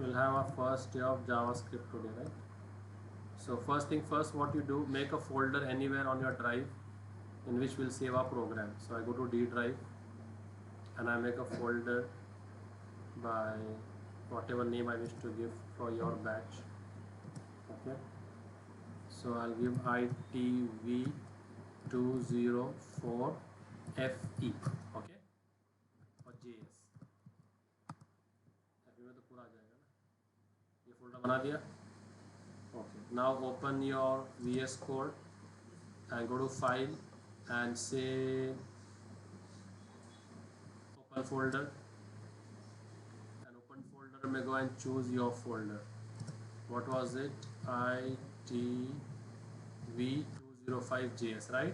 we'll have our first day of JavaScript today, right? So first thing first, what you do, make a folder anywhere on your drive in which we'll save our program. So I go to D drive and I make a folder by whatever name I wish to give for your batch. Okay. So I'll give ITV204FE. Okay. और JS में तो पूरा आ जाएगा ना, ये folder बना दिया. Okay, now open your VS Code and go to file and say open folder, and open folder may go and choose your folder. What was it? ITV205JS, right?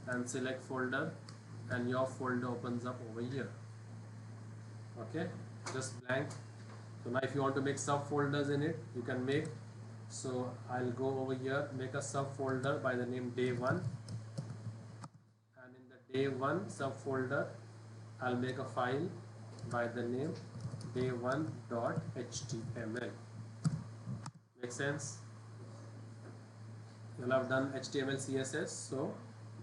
And select folder and your folder opens up over here. Okay, just blank. So now if you want to make subfolders in it, you can make. So I'll go over here, make a subfolder by the name day1, and in the day1 subfolder I'll make a file by the name day1.html. Make sense? You'll have done HTML CSS, so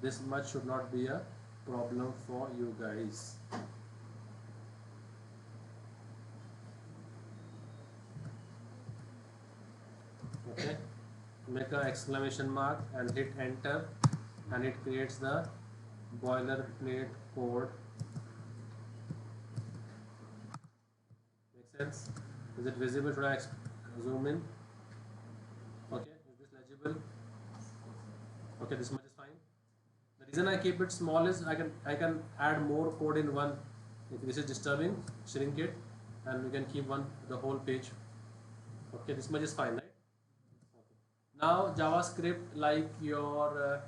this much should not be a problem for you guys. Okay, make an exclamation mark and hit enter, and it creates the boilerplate code. Make sense? Is it visible? Should I zoom in? Okay, is this legible? Okay, this much is fine. The reason I keep it small is I can add more code in one. If this is disturbing, shrink it, and we can keep the whole page. Okay, this much is fine, right? Now JavaScript, like your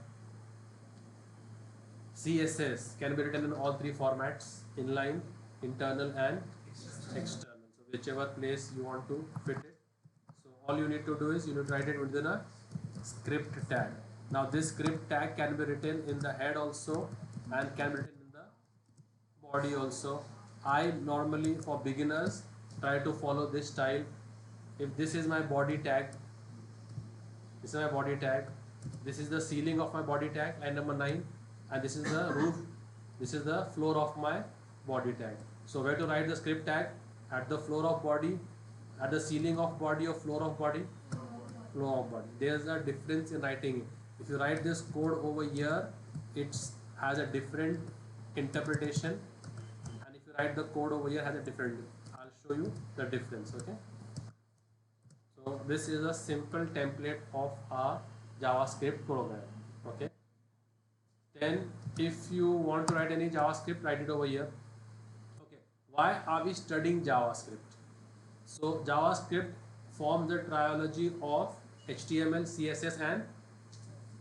CSS, can be written in all three formats: inline, internal and external. So whichever place you want to fit it. So all you need to do is you need to write it within a script tag. Now this script tag can be written in the head also and can be written in the body also. I normally, for beginners, try to follow this style. If this is my body tag, this is my body tag, this is the ceiling of my body tag, line number 9, and this is the roof, this is the floor of my body tag. So where to write the script tag? At the floor of body, at the ceiling of body, or floor of body? Floor of body. There's a difference in writing it. If you write this code over here, it has a different interpretation, and if you write the code over here, has a different. I'll show you the difference. Okay. So this is a simple template of our JavaScript program. Okay. Then if you want to write any JavaScript, write it over here. Okay. Why are we studying JavaScript? So JavaScript forms the trilogy of HTML, CSS and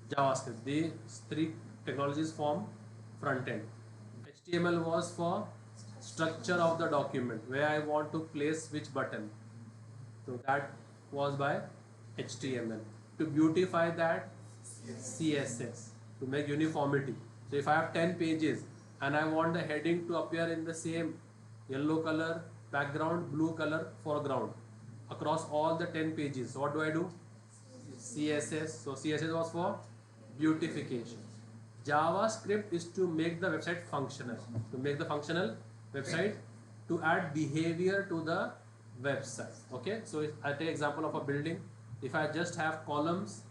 JavaScript. These three technologies form front end. HTML was for structure of the document, where I want to place which button. So that was by HTML. To beautify that, CSS, to make uniformity. So if I have 10 pages and I want the heading to appear in the same yellow color background, blue color foreground across all the 10 pages, so what do I do? CSS. So CSS was for beautification. JavaScript is to make the website functional, to make the functional website, to add behavior to the website. Okay, so if I take example of a building, if I just have columns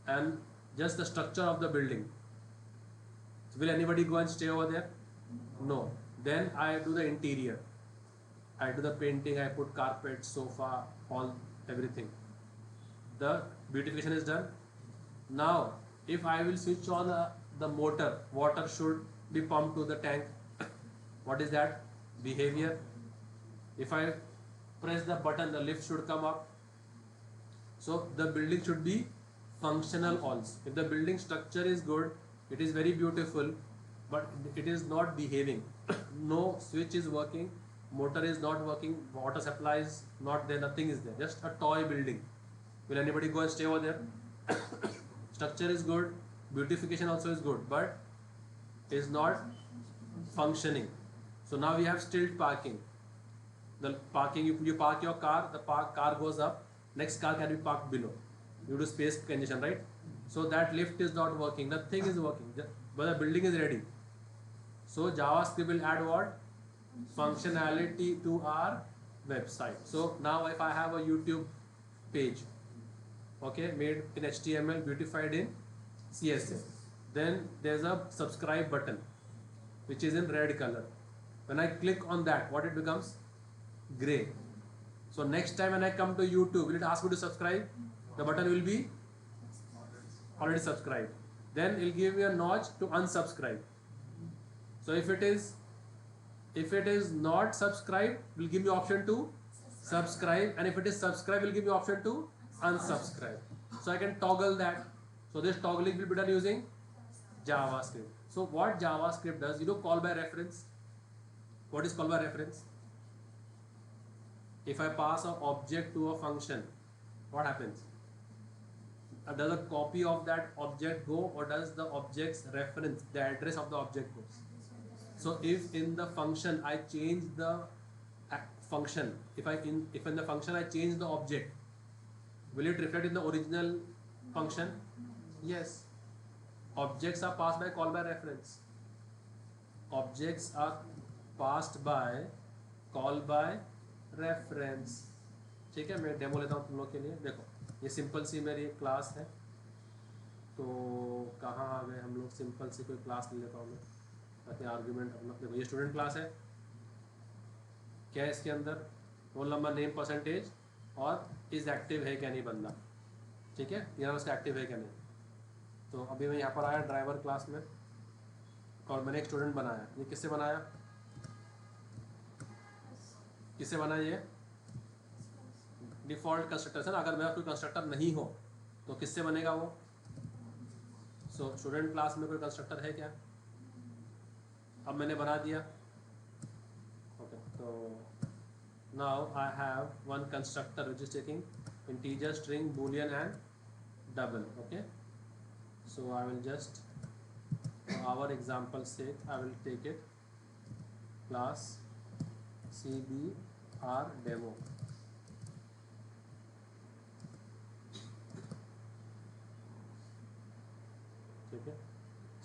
and just the structure of the building, so will anybody go and stay over there? No. Then I do the interior, I do the painting, I put carpet, sofa, all, everything. The beautification is done. Now if I will switch on the motor, water should be pumped to the tank. What is that? Behavior. If I press the button, the lift should come up. So the building should be functional also. If the building structure is good, it is very beautiful, but it is not behaving. No switch is working, motor is not working, water supply is not there, nothing is there, just a toy building. Will anybody go and stay over there? Structure is good, beautification also is good, but is not functioning. So now we have stilt parking. The parking, you park your car, the car goes up, next car can be parked below due to space congestion, right? So that lift is not working, nothing is working, but the building is ready. So JavaScript will add what? Functionality to our website. So now if I have a YouTube page, okay, made in HTML, beautified in CSS, then there's a subscribe button which is in red color. When I click on that, what it becomes? Gray. So next time when I come to YouTube, will it ask me to subscribe? The button will be already subscribed. Then it'll give me a notch to unsubscribe. So if it is not subscribed, will give me option to subscribe, and if it is subscribed, will give me option to unsubscribe. So I can toggle that. So this toggling will be done using JavaScript. So what JavaScript does, call by reference. What is call by reference? If I pass an object to a function, what happens? Does a copy of that object go, or does the object's reference, the address of the object goes? So if in the function I change the function, if in the function I change the object, will it reflect in the original function? Yes. Objects are passed by call by reference. Objects are passed by call by reference. ठीक है, मैं demo लेता हूँ तुम लोग के लिए. देखो, ये सिंपल सी मेरी एक क्लास है. तो कहाँ आ गए हम लोग? सिंपल सी कोई क्लास ले लेता हूँ मैं ताकि आर्ग्यूमेंट अपना. देखो, ये स्टूडेंट क्लास है. क्या है इसके अंदर? रोल नंबर, नेम, परसेंटेज और इज एक्टिव है क्या नहीं बंदा. ठीक है, ये उसका एक्टिव है क्या नहीं. तो अभी मैं यहाँ पर आया ड्राइवर क्लास में और मैंने एक स्टूडेंट बनाया. ये किससे बनाया? किससे बनाया? ये डिफ़ॉल्ट कंस्ट्रक्टर है ना. अगर मेरा कोई कंस्ट्रक्टर नहीं हो तो किससे बनेगा वो? सो स्टूडेंट क्लास में कोई कंस्ट्रक्टर है क्या? अब मैंने बना दिया. ओके, तो now I have one constructor which is taking integer, string, Boolean and double. Okay, so I will just, for our example sake, I will take it class cbr demo. ठीक है.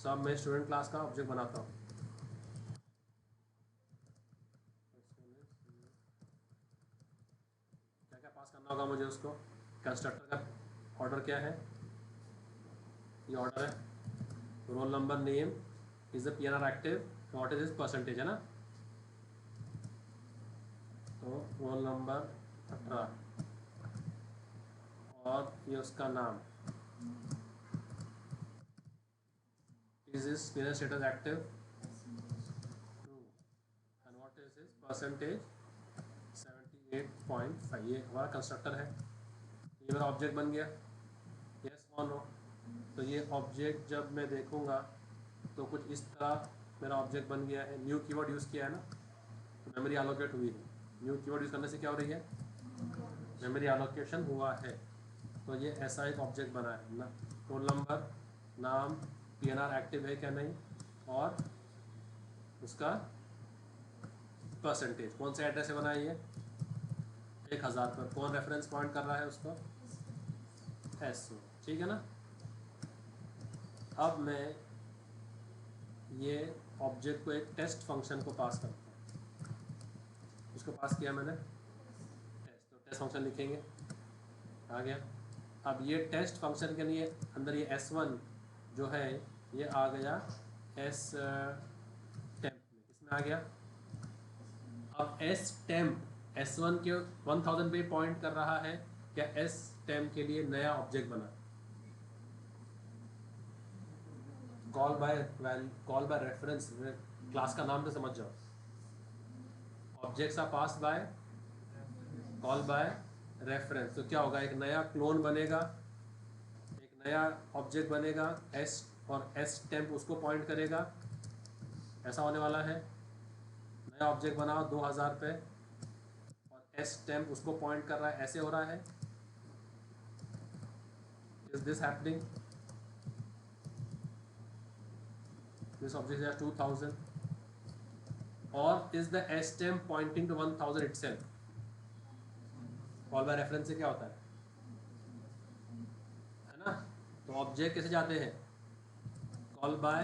So अब मैं student class का object बनाता हूँ. क्या क्या पास करना होगा मुझे उसको? कंस्ट्रक्टर का ऑर्डर क्या है? ये ऑर्डर है. Roll number, name, is the PNR active, what is this percentage, है ना. तो रोल नंबर 18 और ये उसका नाम. Is this PNR status active, true, and what is this percentage, 78.5. ये हमारा कंस्ट्रक्टर है. ये मेरा ऑब्जेक्ट बन गया. यस और नो. तो ये ऑब्जेक्ट जब मैं देखूंगा तो कुछ इस तरह मेरा ऑब्जेक्ट बन गया है. न्यू कीवर्ड यूज़ किया है ना, तो मेमोरी एलोकेट हुई है. न्यू कीवर्ड यूज़ करने से क्या हो रही है? मेमोरी एलोकेशन हुआ है. तो ये ऐसा एक ऑब्जेक्ट बना है ना. रोल नंबर, नाम, PNR एक्टिव है क्या नहीं, और उसका परसेंटेज. कौन से एड्रेस से बना है ये? 1000 पर. कौन रेफरेंस पॉइंट कर रहा है उसको? SO. ठीक है ना. अब मैं ये ऑब्जेक्ट को एक टेस्ट फंक्शन को पास करता हूँ. उसको पास किया मैंने टेस्ट, तो टेस्ट फंक्शन लिखेंगे. आ गया. अब ये टेस्ट फंक्शन के लिए अंदर ये S1 जो है ये आ गया S टेम्प में. किसमें आ गया? अब S टेम्प S1 के 1000 पे पॉइंट कर रहा है. क्या S टेम्प के लिए नया ऑब्जेक्ट बना? Call by reference. क्लास का नाम तो समझ जाओ. Objects are pass by call by reference. तो क्या होगा? एक नया क्लोन बनेगा, एक नया ऑब्जेक्ट बनेगा S, और S टेम्प उसको पॉइंट करेगा. ऐसा होने वाला है. नया ऑब्जेक्ट बनाओ 2000 पे और S टेम्प उसको पॉइंट कर रहा है. ऐसे हो रहा है. Is this happening? This object has 2000 or is the S-stem pointing to 1000 itself? Call by reference से क्या होता है ना? तो ऑब्जेक्ट कैसे जाते हैं? कॉल बाय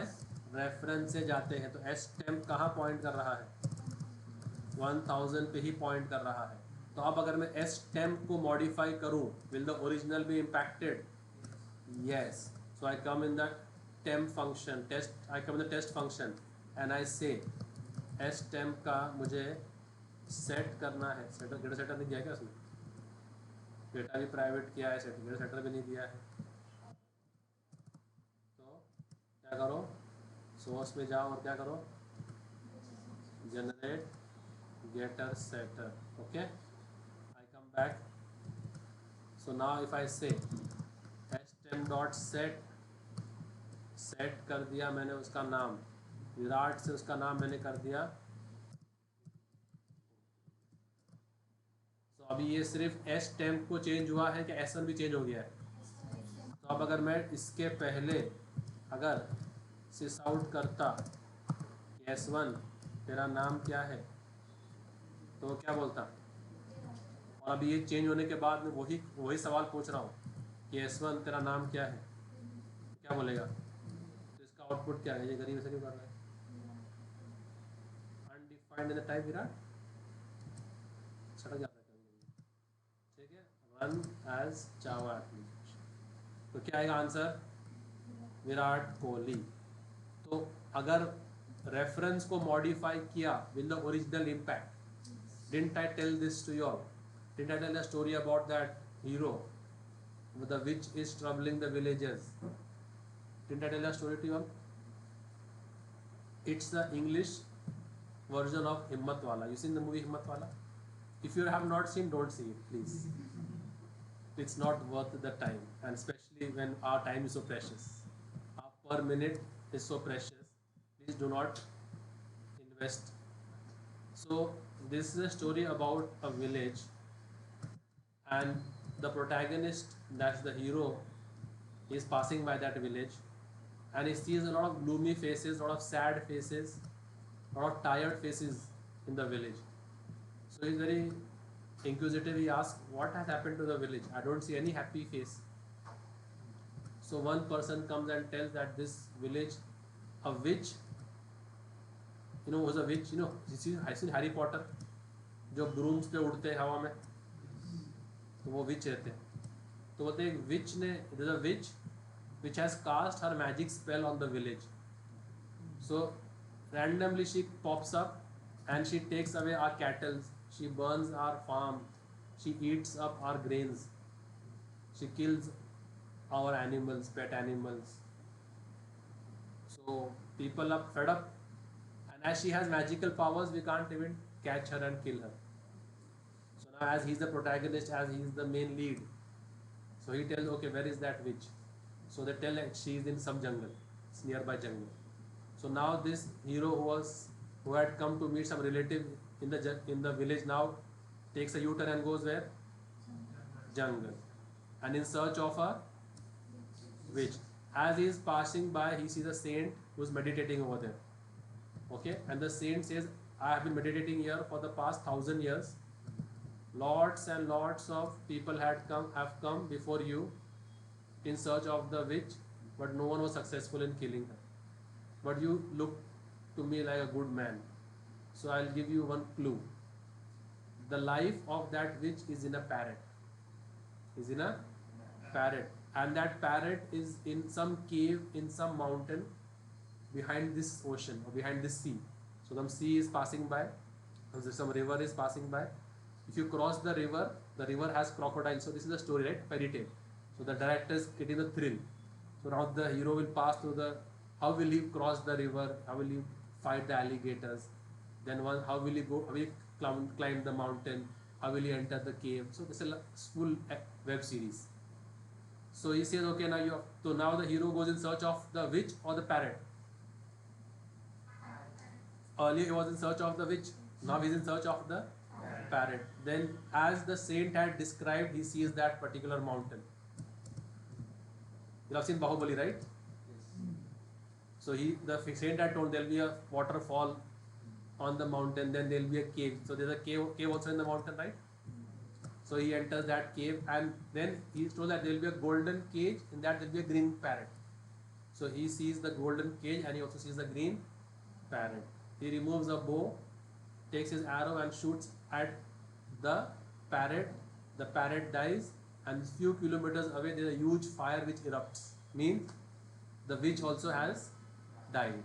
रेफरेंस से जाते हैं। तो S-stem कहाँ पॉइंट कर रहा है? 1000 पे ही पॉइंट कर रहा है। तो अब अगर मैं S-stem को मॉडिफाई करूँ, will the original be impacted? Yes. So I come in the temp function, I come in the test function and I say S-temp का मुझे सेट करना है। डेटा सेटर नहीं दिया क्या उसने? डेटा भी प्राइवेट किया है, डेटा सेटर भी नहीं दिया है। तो क्या करो, सोर्स में जाओ और क्या करो, generate getter setter. Okay, I come back. So now if I say S-temp dot set कर दिया मैंने उसका नाम, विराट से उसका नाम मैंने कर दिया। तो अभी ये सिर्फ S-temp को चेंज हुआ है कि S1 भी चेंज हो गया है? तो अब अगर मैं इसके पहले अगर सिस आउट करता कि S1 तेरा नाम क्या है, तो क्या बोलता? और अभी ये चेंज होने के बाद मैं वही सवाल पूछ रहा हूँ कि S1 तेरा नाम क्या है, क्या बोलेगा? तो इसका आउटपुट क्या है? ये गरीब ऐसे क्यों कर रहा है? Undefined in the type Virat सड़क जाता है कभी, ठीक है, रन एज जावा एप्लीकेशन। तो क्या आएगा आंसर? विराट कोहली। तो अगर रेफरेंस को मॉडिफाई किया, will the original impact? Didn't I tell this to you all? Didn't I tell a story about that hero, the witch is troubling the villagers? Didn't I tell a story to you all? It's the English version of Himmatwala. You seen the movie Himmatwala? If you have not seen, don't see it, please. It's not worth the time, and especially when our time is so precious. Our per minute is so precious. Please do not invest. So this is a story about a village, and the protagonist, that's the hero, is passing by that village and he sees a lot of gloomy faces, a lot of sad faces, a lot of tired faces in the village. So he's very inquisitive. He asks, what has happened to the village? I don't see any happy face. So one person comes and tells that this village, a witch, who's a witch, I seen Harry Potter, जो brooms पे उड़ते हैं हवा में, तो वो विच रहते हैं। तो बोलते हैं विच ने, there's a witch which has cast her magic spell on the village. So randomly she pops up and she takes away our cattle, she burns our farm, she eats up our grains, she kills our animals, pet animals. So people are fed up, and as she has magical powers, we can't even catch her and kill her. So now as he's the protagonist, as he's the main lead, so he tells, okay, where is that witch? So they tell that she is in some jungle, it's nearby jungle. So now this hero who had come to meet some relative in the village now takes a U-turn and goes where? Jungle, and in search of a witch. As he is passing by, he sees a saint who is meditating over there. Okay, and the saint says, I have been meditating here for the past 1000 years. Lots and lots of people have come before you in search of the witch, but no one was successful in killing her. But you look to me like a good man, so I'll give you one clue. The life of that witch is in a parrot. And that parrot is in some cave in some mountain behind this ocean or behind this sea. So the sea is passing by, some river is passing by. If you cross the river has crocodiles. So this is a story, right? Fairy tale. So the director is getting the thrill. So now the hero will pass through how will he cross the river? How will he fight the alligators? Then how will he climb the mountain? How will he enter the cave? So this is a full web series. So he says, okay, now the hero goes in search of the witch or the parrot. Earlier he was in search of the witch. Now he is in search of the parrot. Then, as the saint had described, he sees that particular mountain. You have seen Bahubali, right? Yes. So the saint had told there will be a waterfall on the mountain, then there will be a cave. So there's a cave also in the mountain, right? So he enters that cave, and then he's told that there will be a golden cage, in that there will be a green parrot. So he sees the golden cage and he also sees the green parrot. He removes a bow, takes his arrow and shoots at the parrot. The parrot dies, and few kilometers away there is a huge fire which erupts. Means the witch also has died.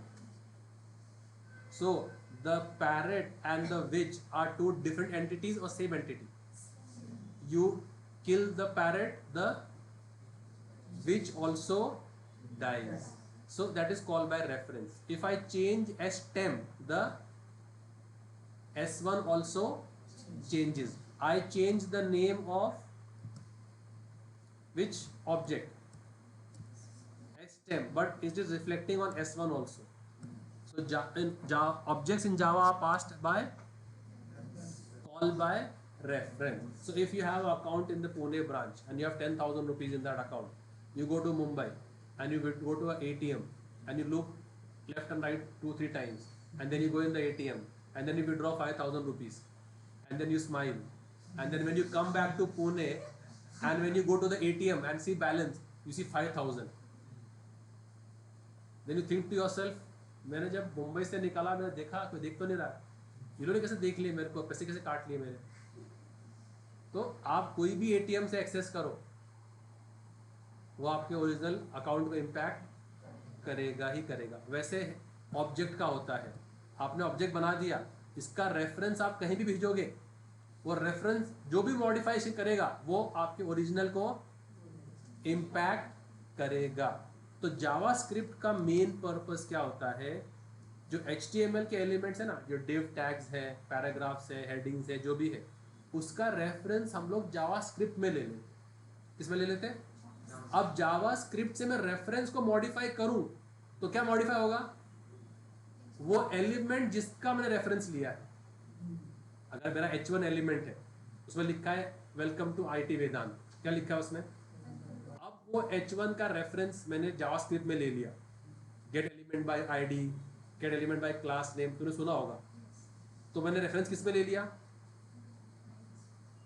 So the parrot and the witch are two different entities or same entity? You kill the parrot, the witch also dies. So that is called by reference. If I change stem, the S1 also changes. I change the name of which object? Stem, but it is reflecting on S1 also. So objects in Java are passed by call by reference. So if you have an account in the Pune branch and you have 10,000 rupees in that account, you go to Mumbai and you go to an ATM and you look left and right 2-3 times, and then you go in the ATM and then you withdraw 5,000 rupees and then you smile, and then when you come back to Pune and when you go to the ATM and see balance, you see 5,000. Then you think to yourself, मैंने जब मुंबई से निकाला मैंने देखा कोई देख तो नहीं रहा, इन्होंने कैसे देख लिए मेरे को, पैसे कैसे काट लिए मेरे। तो आप कोई भी एटीएम से एक्सेस करो, वो आपके ओरिजिनल अकाउंट को इम्पैक्ट करेगा ही करेगा। वैसे ऑब्जेक्ट का होता है, आपने ऑब्जेक्ट बना दिया, इसका रेफरेंस आप कहीं भी भेजोगे, वो रेफरेंस जो भी मॉडिफाइजेशन करेगा वो आपके ओरिजिनल को इम्पैक्ट करेगा। तो जावास्क्रिप्ट का मेन पर्पस क्या होता है? जो HTML के एलिमेंट्स है ना, जो div टैग्स है, पैराग्राफ्स है, हेडिंग्स है, जो भी है, उसका रेफरेंस हम लोग जावास्क्रिप्ट में ले लेते। किसमें ले लेते हैं? अब जावास्क्रिप्ट से मैं रेफरेंस को मॉडिफाई करूं तो क्या मॉडिफाई होगा? वो एलिमेंट जिसका मैंने रेफरेंस लिया है। अगर मेरा H1 एलिमेंट है, उसमें लिखा है वेलकम टू IT वेदांत, क्या लिखा है उसमें? अब वो H1 का रेफरेंस मैंने जावास्क्रिप्ट में ले लिया, gate element by ID, gate element by class name, तूने सुना होगा। तो मैंने रेफरेंस किस में ले लिया?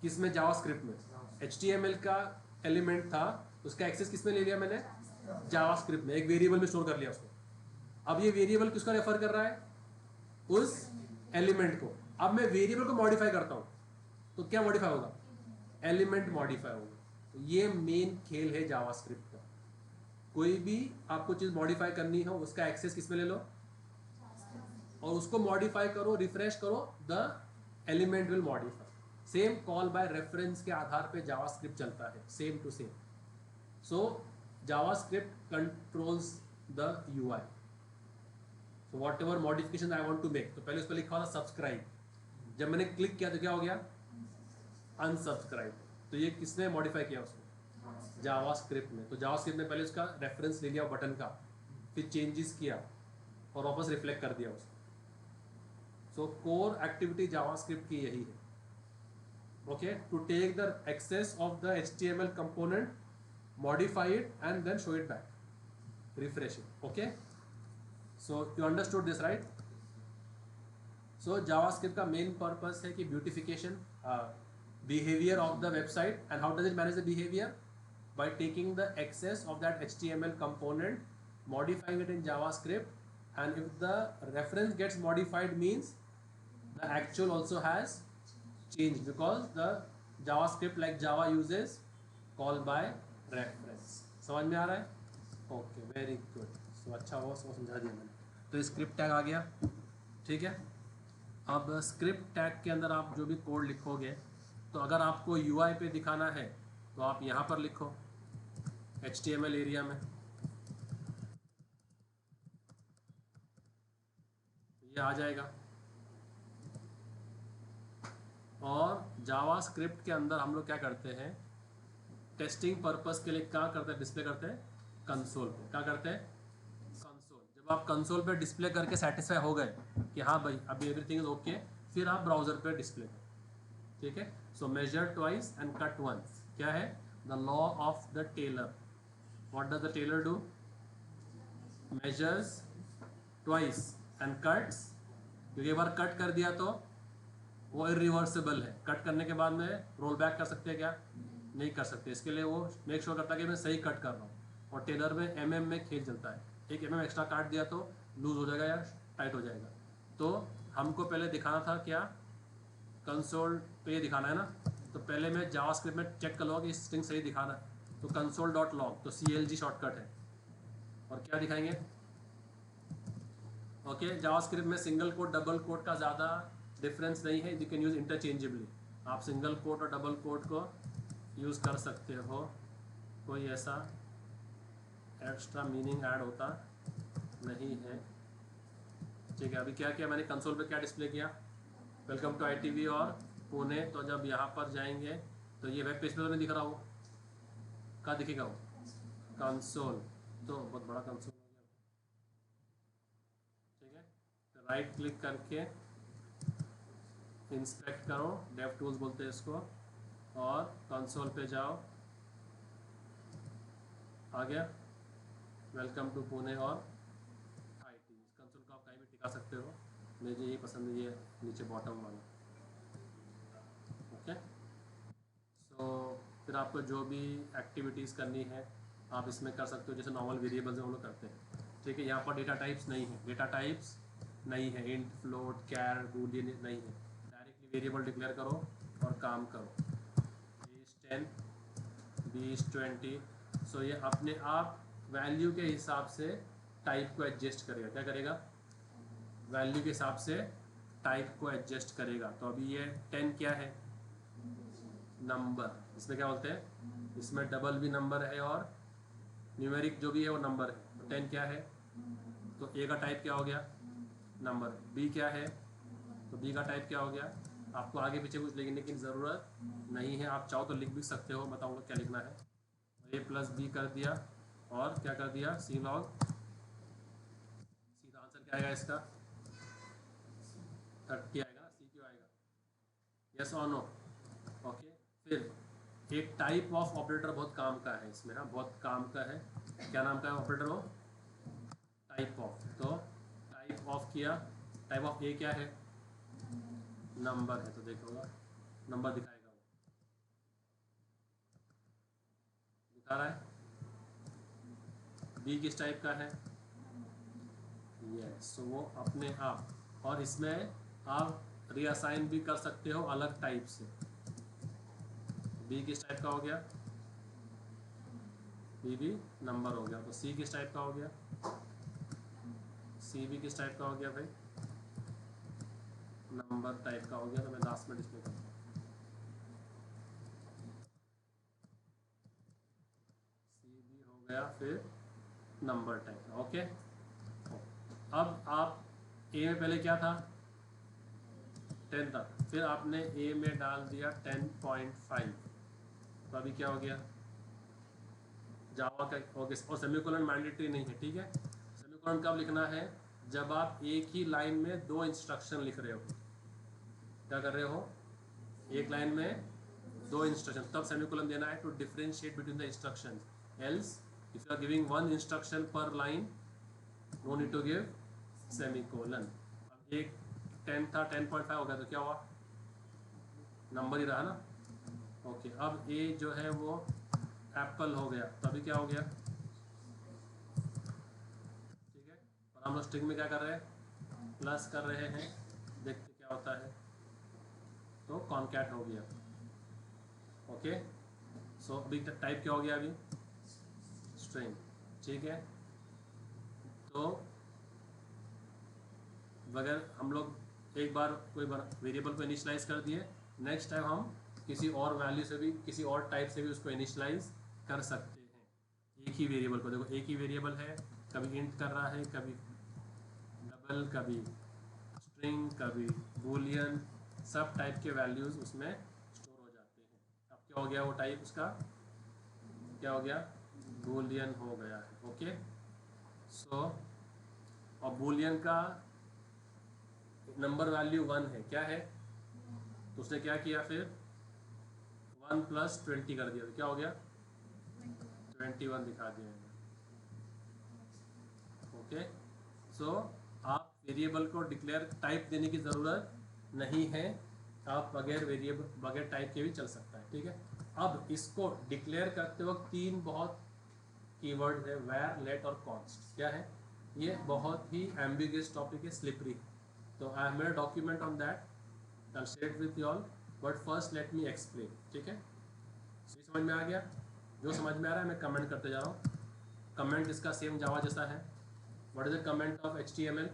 किस में? जावास्क्रिप्ट में। HTML का एलिमेंट था, उसका एक्सेस किस में ले लिया मैंने? जावास्क्रिप्ट में, एक वेरिएबल में स्टोर कर लिया उसको। अब ये वेरिएबल किसका रेफर कर रहा है? उस एलिमेंट को। अब मैं वेरिएबल को मॉडिफाई करता हूं तो क्या मॉडिफाई होगा? एलिमेंट मॉडिफाई होगा। तो ये मेन खेल है जावास्क्रिप्ट का। कोई भी आपको चीज मॉडिफाई करनी हो, उसका एक्सेस किस में ले लो और उसको मॉडिफाई करो, रिफ्रेश करो, the element will modify. Same call by reference के आधार पे जावास्क्रिप्ट चलता है, same to same. So JavaScript controls the UI। So whatever modification I want to make, तो पहले उस पर लिखा था सब्सक्राइब, जब मैंने क्लिक किया तो क्या हो गया? अनसब्सक्राइब। तो ये किसने मॉडिफाई किया उसको? जावास्क्रिप्ट में। तो जावास्क्रिप्ट ने पहले उसका रेफरेंस ले लिया बटन का, फिर चेंजेस किया और वापस रिफ्लेक्ट कर दिया उसको। सो कोर एक्टिविटी जावास्क्रिप्ट की यही है। Okay, to take the access of the HTML component, modify it and then show it back, refresh it. Okay, so you understood this, right? So JavaScript का main purpose है कि beautification behavior of the website. And how does it manage the behavior? By taking the access of that HTML component, modifying it in JavaScript, and if the reference gets modified means the actual also has changed, because the JavaScript like Java uses call by reference। समझ में आ रहा है? Okay, very good. सो अच्छा हुआ उसको समझा दिया मैंने। तो स्क्रिप्ट टैग आ गया, ठीक है। अब स्क्रिप्ट टैग के अंदर आप जो भी कोड लिखोगे, तो अगर आपको UI पे दिखाना है तो आप यहाँ पर लिखो HTML एरिया में, ये आ जाएगा। और जावास्क्रिप्ट के अंदर हम लोग क्या करते हैं? टेस्टिंग पर्पस के लिए क्या करते हैं? डिस्प्ले करते हैं कंसोल पे। क्या करते हैं? कंसोल। जब आप कंसोल पे डिस्प्ले करके सेटिस्फाई हो गए कि हाँ भाई अभी एवरीथिंग इज ओके, फिर आप ब्राउजर पे डिस्प्ले करें, ठीक है। So measure twice and cut once क्या है? The law of the tailor. What does the tailor do? Measures twice and cuts क्योंकि एक बार कट कर दिया तो वो इरिवर्सिबल है, कट करने के बाद में रोल बैक कर सकते हैं क्या? नहीं कर सकते। इसके लिए वो मेक श्योर करता है कि मैं सही कट कर रहा हूँ। और टेलर में में खेल चलता है, 1 एक्स्ट्रा काट दिया तो लूज हो जाएगा या टाइट हो जाएगा। तो हमको पहले दिखाना था क्या, कंसोल पे दिखाना है ना। तो पहले मैं जावास्क्रिप्ट में चेक कर लूँगा कि स्ट्रिंग सही दिखाना है। तो console.log, तो CLG शॉर्टकट है। और क्या दिखाएंगे? ओके, जावास्क्रिप्ट में सिंगल कोट डबल कोट का ज़्यादा डिफरेंस नहीं है, यू कैन यूज़ इंटरचेंजेबली। आप सिंगल कोट और डबल कोट को यूज़ कर सकते हो, कोई ऐसा एक्स्ट्रा मीनिंग ऐड होता नहीं है। ठीक है, अभी क्या किया मैंने, कंसोल पे क्या डिस्प्ले किया, वेलकम टू ITV और पुणे। तो जब यहाँ पर जाएंगे तो ये वेब पेज पे तो नहीं दिख रहा, वो कहाँ दिखेगा? वो कंसोल, तो बहुत बड़ा कंसोल हो गया। ठीक है, तो राइट क्लिक करके इंस्पेक्ट करो, डेव टूल्स बोलते हैं इसको, और कंसोल पे जाओ। आ गया वेलकम टू पुणे और ITV। कंसोल को आप कहीं भी टिका सकते हो, मुझे ये पसंद है, ये नीचे बॉटम वाला। ओके, सो फिर आपको जो भी एक्टिविटीज़ करनी है आप इसमें कर सकते हो, जैसे नॉर्मल वेरिएबल्स हम लोग करते हैं। ठीक है, यहाँ पर डेटा टाइप्स नहीं है, डेटा टाइप्स नहीं है, इंट, फ्लोट, कैर, बूलियन नहीं है। डायरेक्टली वेरिएबल डिक्लेयर करो और काम करो। 10, 20, 20। सो ये अपने आप वैल्यू के हिसाब से टाइप को एडजस्ट करेगा। क्या करेगा? वैल्यू के हिसाब से टाइप को एडजस्ट करेगा। तो अभी ये 10 क्या है? नंबर। इसमें क्या बोलते हैं, इसमें डबल भी नंबर है और न्यूमेरिक जो भी है वो नंबर है। तो 10 क्या है? तो ए का टाइप क्या हो गया? नंबर। बी क्या है? तो बी का टाइप क्या हो गया? आपको आगे पीछे कुछ लिखने की ज़रूरत नहीं है, आप चाहो तो लिख भी सकते हो, बताऊंगा क्या लिखना है। A+B कर दिया और क्या कर दिया, C log। सीधा आंसर क्या आएगा इसका? 30 आएगा। C क्यों आएगा? यस और नो? ओके, फिर एक टाइप ऑफ ऑपरेटर बहुत काम का है इसमें, हाँ बहुत काम का है। क्या नाम का है ऑपरेटर वो? Type of. तो टाइप ऑफ किया, टाइप ऑफ ए क्या है? नंबर है। तो देखोगा नंबर दिखाएगा, वो दिखा रहा है। बी किस टाइप का है? यस, तो वो अपने आप, और इसमें आप रीअसाइन भी कर सकते हो अलग टाइप से। बी किस टाइप का हो गया? बी भी नंबर हो गया। तो सी किस टाइप का हो गया? सी भी किस टाइप का हो गया भाई? नंबर टाइप का हो गया। तो मैं लास्ट में डिस्प्ले करता हूँ, सी भी हो गया, फिर नंबर टाइप का। ओके, अब आप ए में पहले क्या था? 10 था, फिर आपने ए में डाल दिया 10.5। तो अभी क्या हो गया? जावा का हो गया। और सेमीकोलन मैंडेटरी नहीं है, ठीक है। सेमीकोलन कब लिखना है? जब आप एक ही लाइन में 2 इंस्ट्रक्शन लिख रहे हो। क्या कर रहे हो? एक लाइन में 2 इंस्ट्रक्शन, तब सेमीकोलन देना है, to differentiate between the instruction. Else if you are giving 1 instruction per line, no need to give semicolon. अब एक 10 था, 10.5 हो गया, तो क्या हुआ? नंबर ही रहा ना। ओके, अब ए जो है वो एप्पल हो गया, तो अभी क्या हो गया? ठीक है, और हम लोग स्ट्रिंग में क्या कर रहे हैं? प्लस कर रहे हैं, देखते क्या होता है। तो कॉनकैट हो गया। ओके, सो अभी टाइप क्या हो गया? अभी स्ट्रिंग। ठीक है, तो अगर हम लोग एक बार कोई वेरिएबल को इनिशलाइज कर दिए, नेक्स्ट टाइम हम किसी और वैल्यू से भी, किसी और टाइप से भी उसको इनिशलाइज कर सकते हैं। एक ही वेरिएबल को देखो, एक ही वेरिएबल है, कभी इंट कर रहा है, कभी डबल, कभी स्ट्रिंग, कभी बूलियन, सब टाइप के वैल्यूज़ उसमें स्टोर हो जाते हैं। अब क्या हो गया? वो टाइप उसका क्या हो गया? बूलियन हो गया है। ओके, सो और बूलियन का नंबर वैल्यू 1 है, क्या है? तो उसने क्या किया फिर? 1 + 20 कर दिया, तो क्या हो गया? 21 दिखा दिया। ओके, सो आप वेरिएबल को डिक्लेयर टाइप देने की ज़रूरत नहीं है, आप बगैर टाइप के भी चल सकता है, ठीक है। अब इसको डिक्लेयर करते वक्त तीन बहुत कीवर्ड है, वैर, लेट और कॉन्स्ट। क्या है ये? बहुत ही एम्बिगुअस टॉपिक है, स्लिपरी। तो I have made a document on that, I will share it with you all, but first let me explain, ठीक है। समझ में आ गया? जो समझ में आ रहा है मैं कमेंट करते जा रहा हूँ। कमेंट इसका सेम जावा जैसा है। What is the comment of HTML?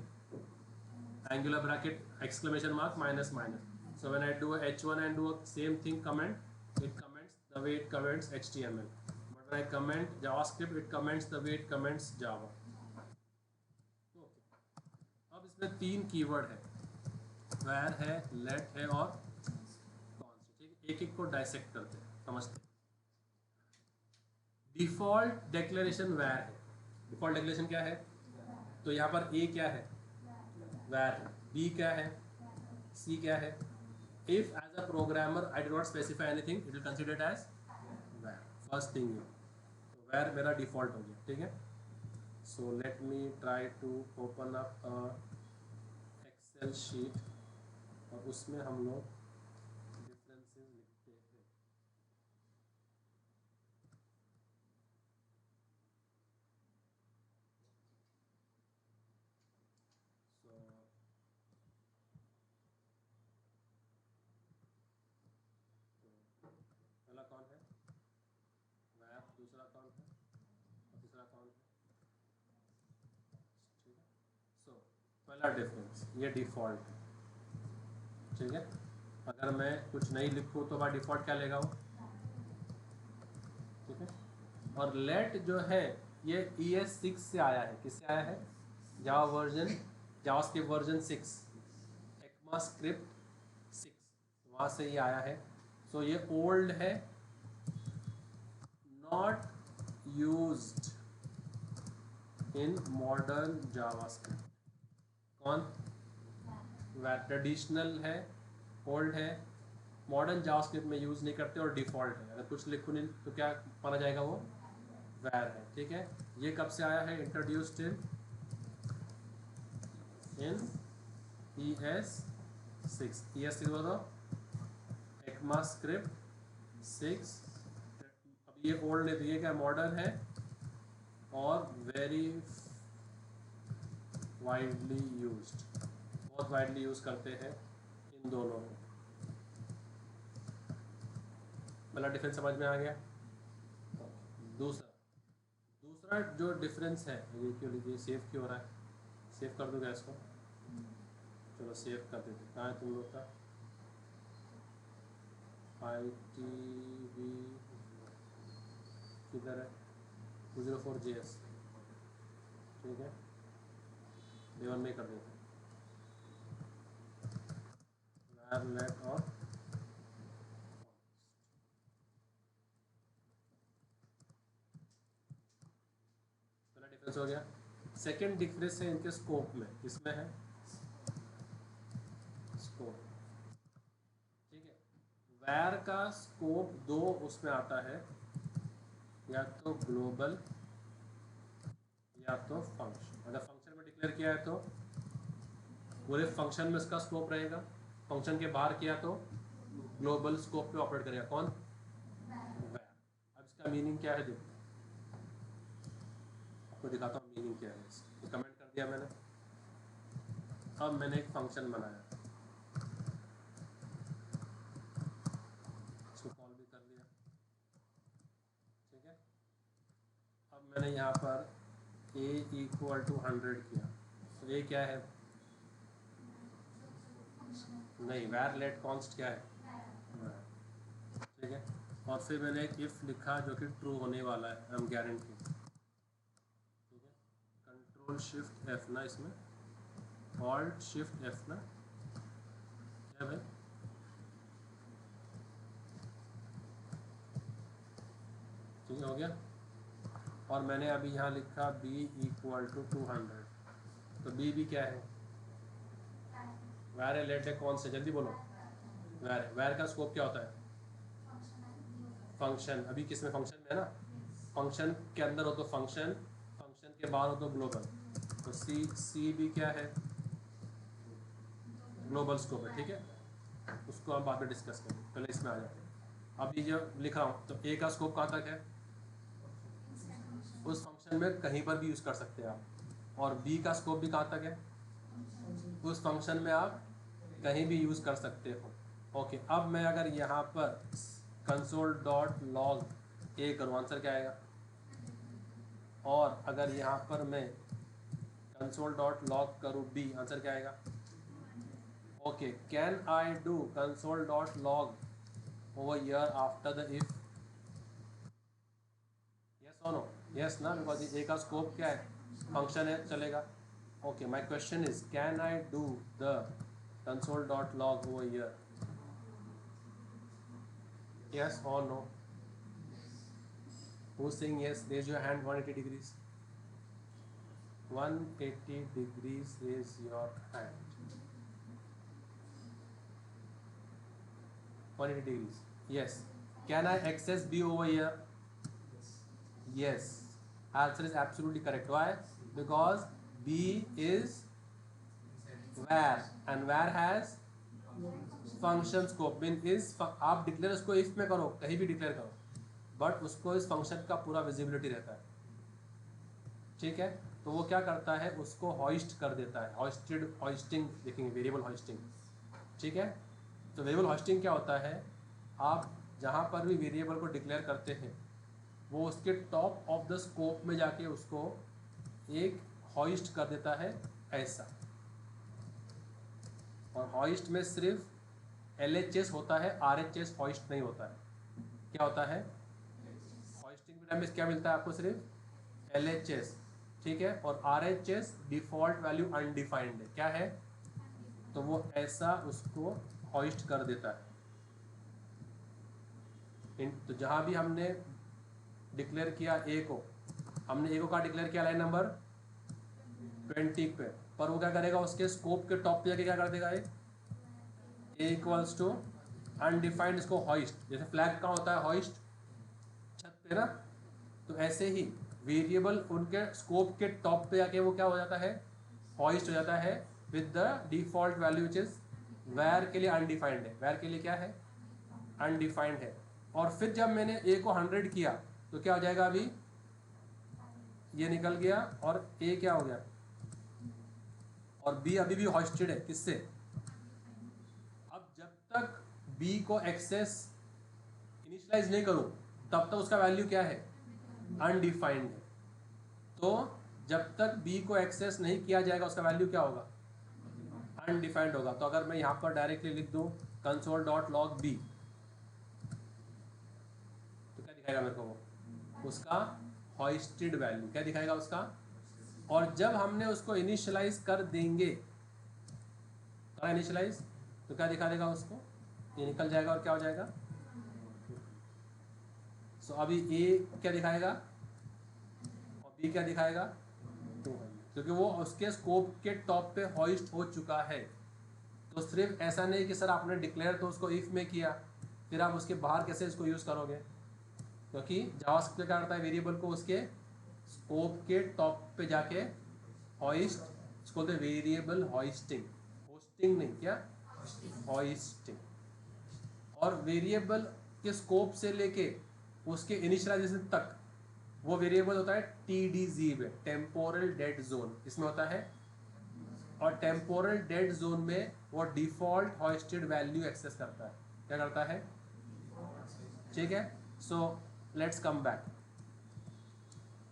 angular bracket exclamation mark minus minus. So when I do a h1 and do a same thing comment, it comments the way it comments HTML. But when I comment JavaScript, it comments the way it comments Java. Okay. अब इसमें तीन keyword है, where है, let है और const, ठीक है। एक एक को डाइसेक्ट करते हैं, समझते हैं। डिफॉल्ट डिक्लेरेशन where है। डिफॉल्ट डिक्लेरेशन क्या है? तो यहाँ पर A क्या है? where है। B क्या है? C क्या है? If as a programmer I do not specify anything, it will consider it as where. First thing है, तो where मेरा default हो गया, ठीक है। So let me try to open up a Excel sheet और उसमें हम लोग differences लिखते हैं। So पहला कौन है? where, दूसरा कौन है और तीसरा कौन है, ठीक है। So पहला डिफरेंस, ये डिफ़ॉल्ट है, ठीक है। अगर मैं कुछ नहीं लिखूँ तो बाय डिफ़ॉल्ट क्या लेगा वो, ठीक है। और लेट जो है ये ES6 से आया है। किससे आया है? जावास्क्रिप्ट वर्जन 6, ECMAScript 6, वहाँ से ये आया है। सो ये ओल्ड है, not used in modern JavaScript. कौन? ट्रेडिशनल है, ओल्ड है, मॉडर्न जावास्क्रिप्ट में यूज़ नहीं करते और डिफ़ॉल्ट है। अगर कुछ लिखो नहीं तो क्या माना जाएगा वो? वैर है, ठीक है। ये कब से आया है? Introduced in ES6। ES6 बोलो, ECMAScript 6। अब ये ओल्ड नहीं, तो ये क्या मॉडर्न है और वेरी वाइडली यूज्ड, बहुत वाइडली यूज़ करते हैं इन दोनों को। पहला डिफरेंस समझ में आ गया। दूसरा जो डिफरेंस है, ये क्यों लीजिए, सेव क्यों हो रहा है? सेव कर दूँगा इसको, चलो सेव कर देते। कहाँ है तुम लोग का ITV? किधर है? 204JS, ठीक है। A1 में कर देते, where, let और पहला डिफरेंस हो गया। सेकेंड डिफरेंस है इनके स्कोप में। किसमें है? स्कोप, ठीक है। वैर का स्कोप दो उसमें आता है, या तो ग्लोबल या तो फंक्शन। अगर फंक्शन में डिक्लेयर किया है तो पूरे फंक्शन में इसका स्कोप रहेगा, फंक्शन के बाहर किया तो ग्लोबल स्कोप पे ऑपरेट करेगा। कौन? वैर। अब इसका मीनिंग क्या है देखो, आपको दिखाता हूँ मीनिंग क्या है। तो कमेंट कर दिया मैंने। अब मैंने एक फंक्शन बनाया, इसको कॉल भी कर लिया, ठीक है। अब मैंने यहाँ पर a = 100 किया, तो ये क्या है? नहीं, वैर लेट कॉन्स्ट क्या है? ठीक है। और फिर मैंने एक इफ़ लिखा जो कि ट्रू होने वाला है, आई एम गारंटी, ठीक है। कंट्रोल शिफ्ट F ना, इसमें ऑल्ट शिफ्ट F ना, क्या भाई? ठीक हो गया। और मैंने अभी यहाँ लिखा b = 200, तो b भी क्या है? वैर है, लेट है, कौन से? जल्दी बोलो। वैर है। वैर का स्कोप क्या होता है? फंक्शन। अभी किस में? फंक्शन में है ना। फंक्शन के अंदर हो तो फंक्शन, फंक्शन के बाहर हो तो ग्लोबल। तो सी भी क्या है? ग्लोबल स्कोप है, ठीक है, उसको हम बाद में डिस्कस करेंगे, पहले इसमें आ जाते हैं। अभी जो लिख रहा हूँ, तो ए का स्कोप कहाँ तक है, उस फंक्शन में कहीं पर भी यूज़ कर सकते हैं आप, और बी का स्कोप भी कहाँ तक है, उस फंक्शन में आप कहीं भी यूज़ कर सकते हो। ओके, अब मैं अगर यहाँ पर कंसोल डॉट लॉग ए करूँ, आंसर क्या आएगा, और अगर यहाँ पर मैं कंसोल डॉट लॉग करूँ बी, आंसर क्या आएगा। Okay, can I do console dot log over here after the if, yes और नो, यस ना, बिकॉज ए का स्कोप क्या है, फंक्शन है, चलेगा। Okay, my question is can I do the console dot log over here, yes और no, who's saying yes, raise your hand 180 degrees, 180 degrees, raise your hand, 180 degrees, yes. Can I access B over here, yes, answer is absolutely correct. Why? Because B is where, and where has function scope, mean इस आप declare उसको if में करो, कहीं भी declare करो, but उसको इस फंक्शन का पूरा विजिबिलिटी रहता है, ठीक है। तो वो क्या करता है, उसको हॉइस्ट कर देता है, हॉइस्टिंग देखेंगे, वेरिएबल हॉइस्टिंग, ठीक है। तो वेरिएबल हॉइस्टिंग क्या होता है, आप जहाँ पर भी वेरिएबल को डिक्लेयर करते हैं, वो उसके टॉप ऑफ द स्कोप में जाके उसको एक हॉइस्ट कर देता है ऐसा, और हॉइस्ट में सिर्फ LHS होता है, RHS हॉइस्ट नहीं होता है। क्या होता है, हॉइस्टिंग टाइम में क्या मिलता है आपको, सिर्फ LHS, ठीक है, और RHS डिफॉल्ट वैल्यू अनडिफाइंड है, क्या है, तो वो ऐसा उसको हॉइस्ट कर देता है। तो जहाँ भी हमने डिक्लेयर किया ए को, हमने ए को कहाँ डिक्लेयर किया, लाइन नंबर 20 पे, पर वो क्या करेगा, उसके स्कोप के टॉप पे जाके क्या कर देगा, ए इक्वल्स टू अनडिफाइंड, इसको हॉइस्ट, जैसे फ्लैग का होता है हॉइस्ट छत पे ना, तो ऐसे ही वेरिएबल उनके स्कोप के टॉप पे जाके वो क्या हो जाता है, हॉइस्ट हो जाता है with the default value which is वैर के लिए अनडिफाइंड है, वैर के लिए क्या है, अनडिफाइंड है। और फिर जब मैंने ए को 100 किया तो क्या हो जाएगा, अभी ये निकल गया और ए क्या हो गया, और बी अभी भी हॉइस्टेड है, किससे, अब जब तक बी को एक्सेस इनिशियलाइज नहीं करूं तब तक उसका वैल्यू क्या है, अनडिफाइंड है। तो जब तक बी को एक्सेस नहीं किया जाएगा उसका वैल्यू क्या होगा, अनडिफाइंड होगा। तो अगर मैं यहाँ पर डायरेक्टली लिख दूं कंसोल डॉट लॉग बी, तो क्या दिखाएगा मेरे को, वो उसका हॉइस्टेड वैल्यू क्या दिखाएगा उसका, और जब हमने उसको इनिशियलाइज कर देंगे, इनिशियलाइज, तो क्या दिखा देगा उसको, ये निकल जाएगा और क्या हो जाएगा, सो अभी ए क्या दिखाएगा और बी क्या दिखाएगा, क्योंकि वो उसके स्कोप के टॉप पे हॉइस्ट हो चुका है। तो सिर्फ ऐसा नहीं कि सर आपने डिक्लेयर तो उसको इफ में किया, फिर आप उसके बाहर कैसे इसको यूज़ करोगे, क्योंकि जावास्क्रिप्ट क्या करता है, वेरिएबल को उसके स्कोप के टॉप पे जाके हॉइस्ट, इसको बोलते हैं वेरिएबल हॉइस्टिंग, होस्टिंग नहीं, क्या हॉइस्टिंग। और वेरिएबल के स्कोप से लेके उसके इनिशियलाइजेशन तक वो वेरिएबल होता है TDZ में, टेम्पोरल डेड जोन, इसमें होता है। और टेम्पोरल डेड जोन में वो डिफॉल्ट हॉइस्टेड वैल्यू एक्सेस करता है, क्या करता है, ठीक है। सो लेट्स कम बैक,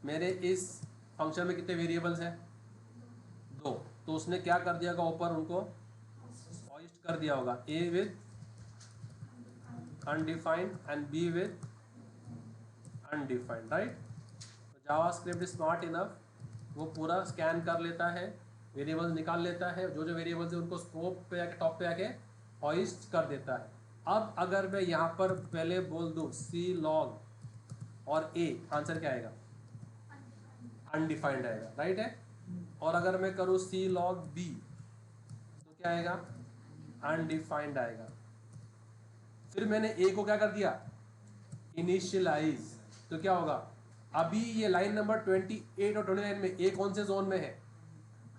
मेरे इस फंक्शन में कितने वेरिएबल्स हैं, 2, तो उसने क्या कर दिया होगा, ऊपर उनको हॉइस्ट कर दिया होगा, ए with undefined and be with undefined, right. तो जावास्क्रिप्ट इज स्मार्ट इनफ, वो पूरा स्कैन कर लेता है, वेरिएबल्स निकाल लेता है, जो जो वेरिएबल्स है उनको स्कोप पे आके टॉप पे आके हॉइस्ट कर देता है। अब अगर मैं यहाँ पर पहले बोल दूँ सी लॉग और ए, आंसर क्या आएगा, अनडिफाइंड आएगा, राइट है। और अगर मैं करूँ सी लॉग बी तो क्या आएगा, अनडिफाइंड आएगा। फिर मैंने ए को क्या कर दिया, इनिशियलाइज, तो क्या होगा, अभी ये लाइन नंबर 28 और 29 में ए कौन से जोन में है,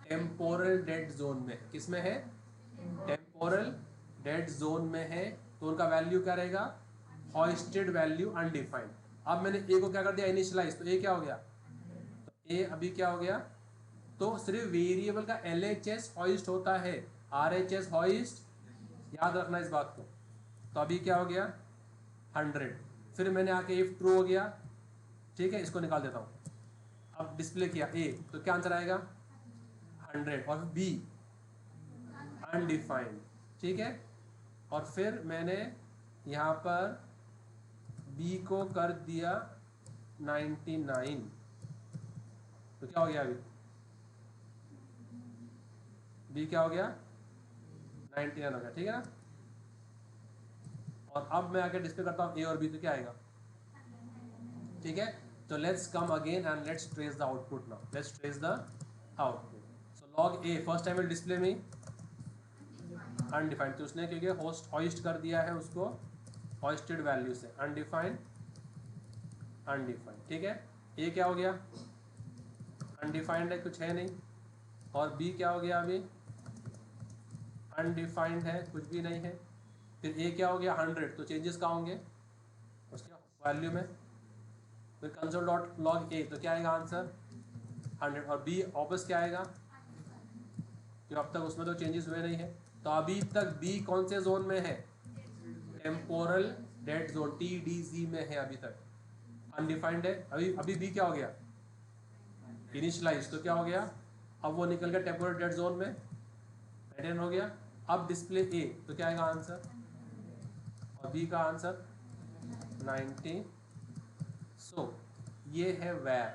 टेम्पोरल डेड जोन में, किस में है, टेम्पोरल टेम्पोरल डेड जोन में है तो उनका वैल्यू क्या रहेगा, हॉइस्टेड वैल्यू अनडिफाइंड। अब मैंने ए को क्या कर दिया, इनिशियलाइज, तो ए क्या हो गया, तो ए अभी क्या हो गया, तो सिर्फ वेरिएबल का LHS हॉइस्ट होता है, RHS हॉइस्ट, याद रखना इस बात को। तो अभी क्या हो गया 100, फिर मैंने आके इफ ट्रू हो गया, ठीक है, इसको निकाल देता हूँ। अब डिस्प्ले किया ए, तो क्या आंसर आएगा 100, और बी अनडिफाइंड, ठीक है। और फिर मैंने यहाँ पर बी को कर दिया 99, तो क्या हो गया, अभी बी क्या हो गया 99 हो गया, ठीक है ना। और अब मैं आके डिस्प्ले करता हूँ ए और बी, तो क्या आएगा, ठीक है। तो let's come again and let's trace the output now, let's trace the output. So log A first time will display में अनडिफाइंड, तो उसने क्योंकि हॉइस्ट कर दिया है उसको हॉइस्टेड वैल्यू से, अनडिफाइंड अनडिफाइंड, ठीक है। ए क्या हो गया अनडिफाइंड है, कुछ है नहीं, और बी क्या हो गया अभी अनडिफाइंड है, कुछ भी नहीं है। फिर ए क्या हो गया 100, तो चेंजेस कहाँ होंगे उसके वैल्यू में, फिर कंसोल डॉट लॉग ए, तो क्या आएगा आंसर 100, और बी वापस क्या आएगा, क्योंकि अब तक उसमें तो चेंजेस हुए नहीं है। तो अभी तक बी कौन से जोन में है, टेम्पोरल डेड जोन TDZ में है, अभी तक अनडिफाइंड है। अभी अभी बी क्या हो गया इनिशियलाइज, तो क्या हो गया, अब वो निकल गया टेम्पोरल डेड जोन में, एडेन हो गया। अब डिस्प्ले ए, तो क्या आएगा आंसर, और बी का आंसर 90। सो ये है वैर,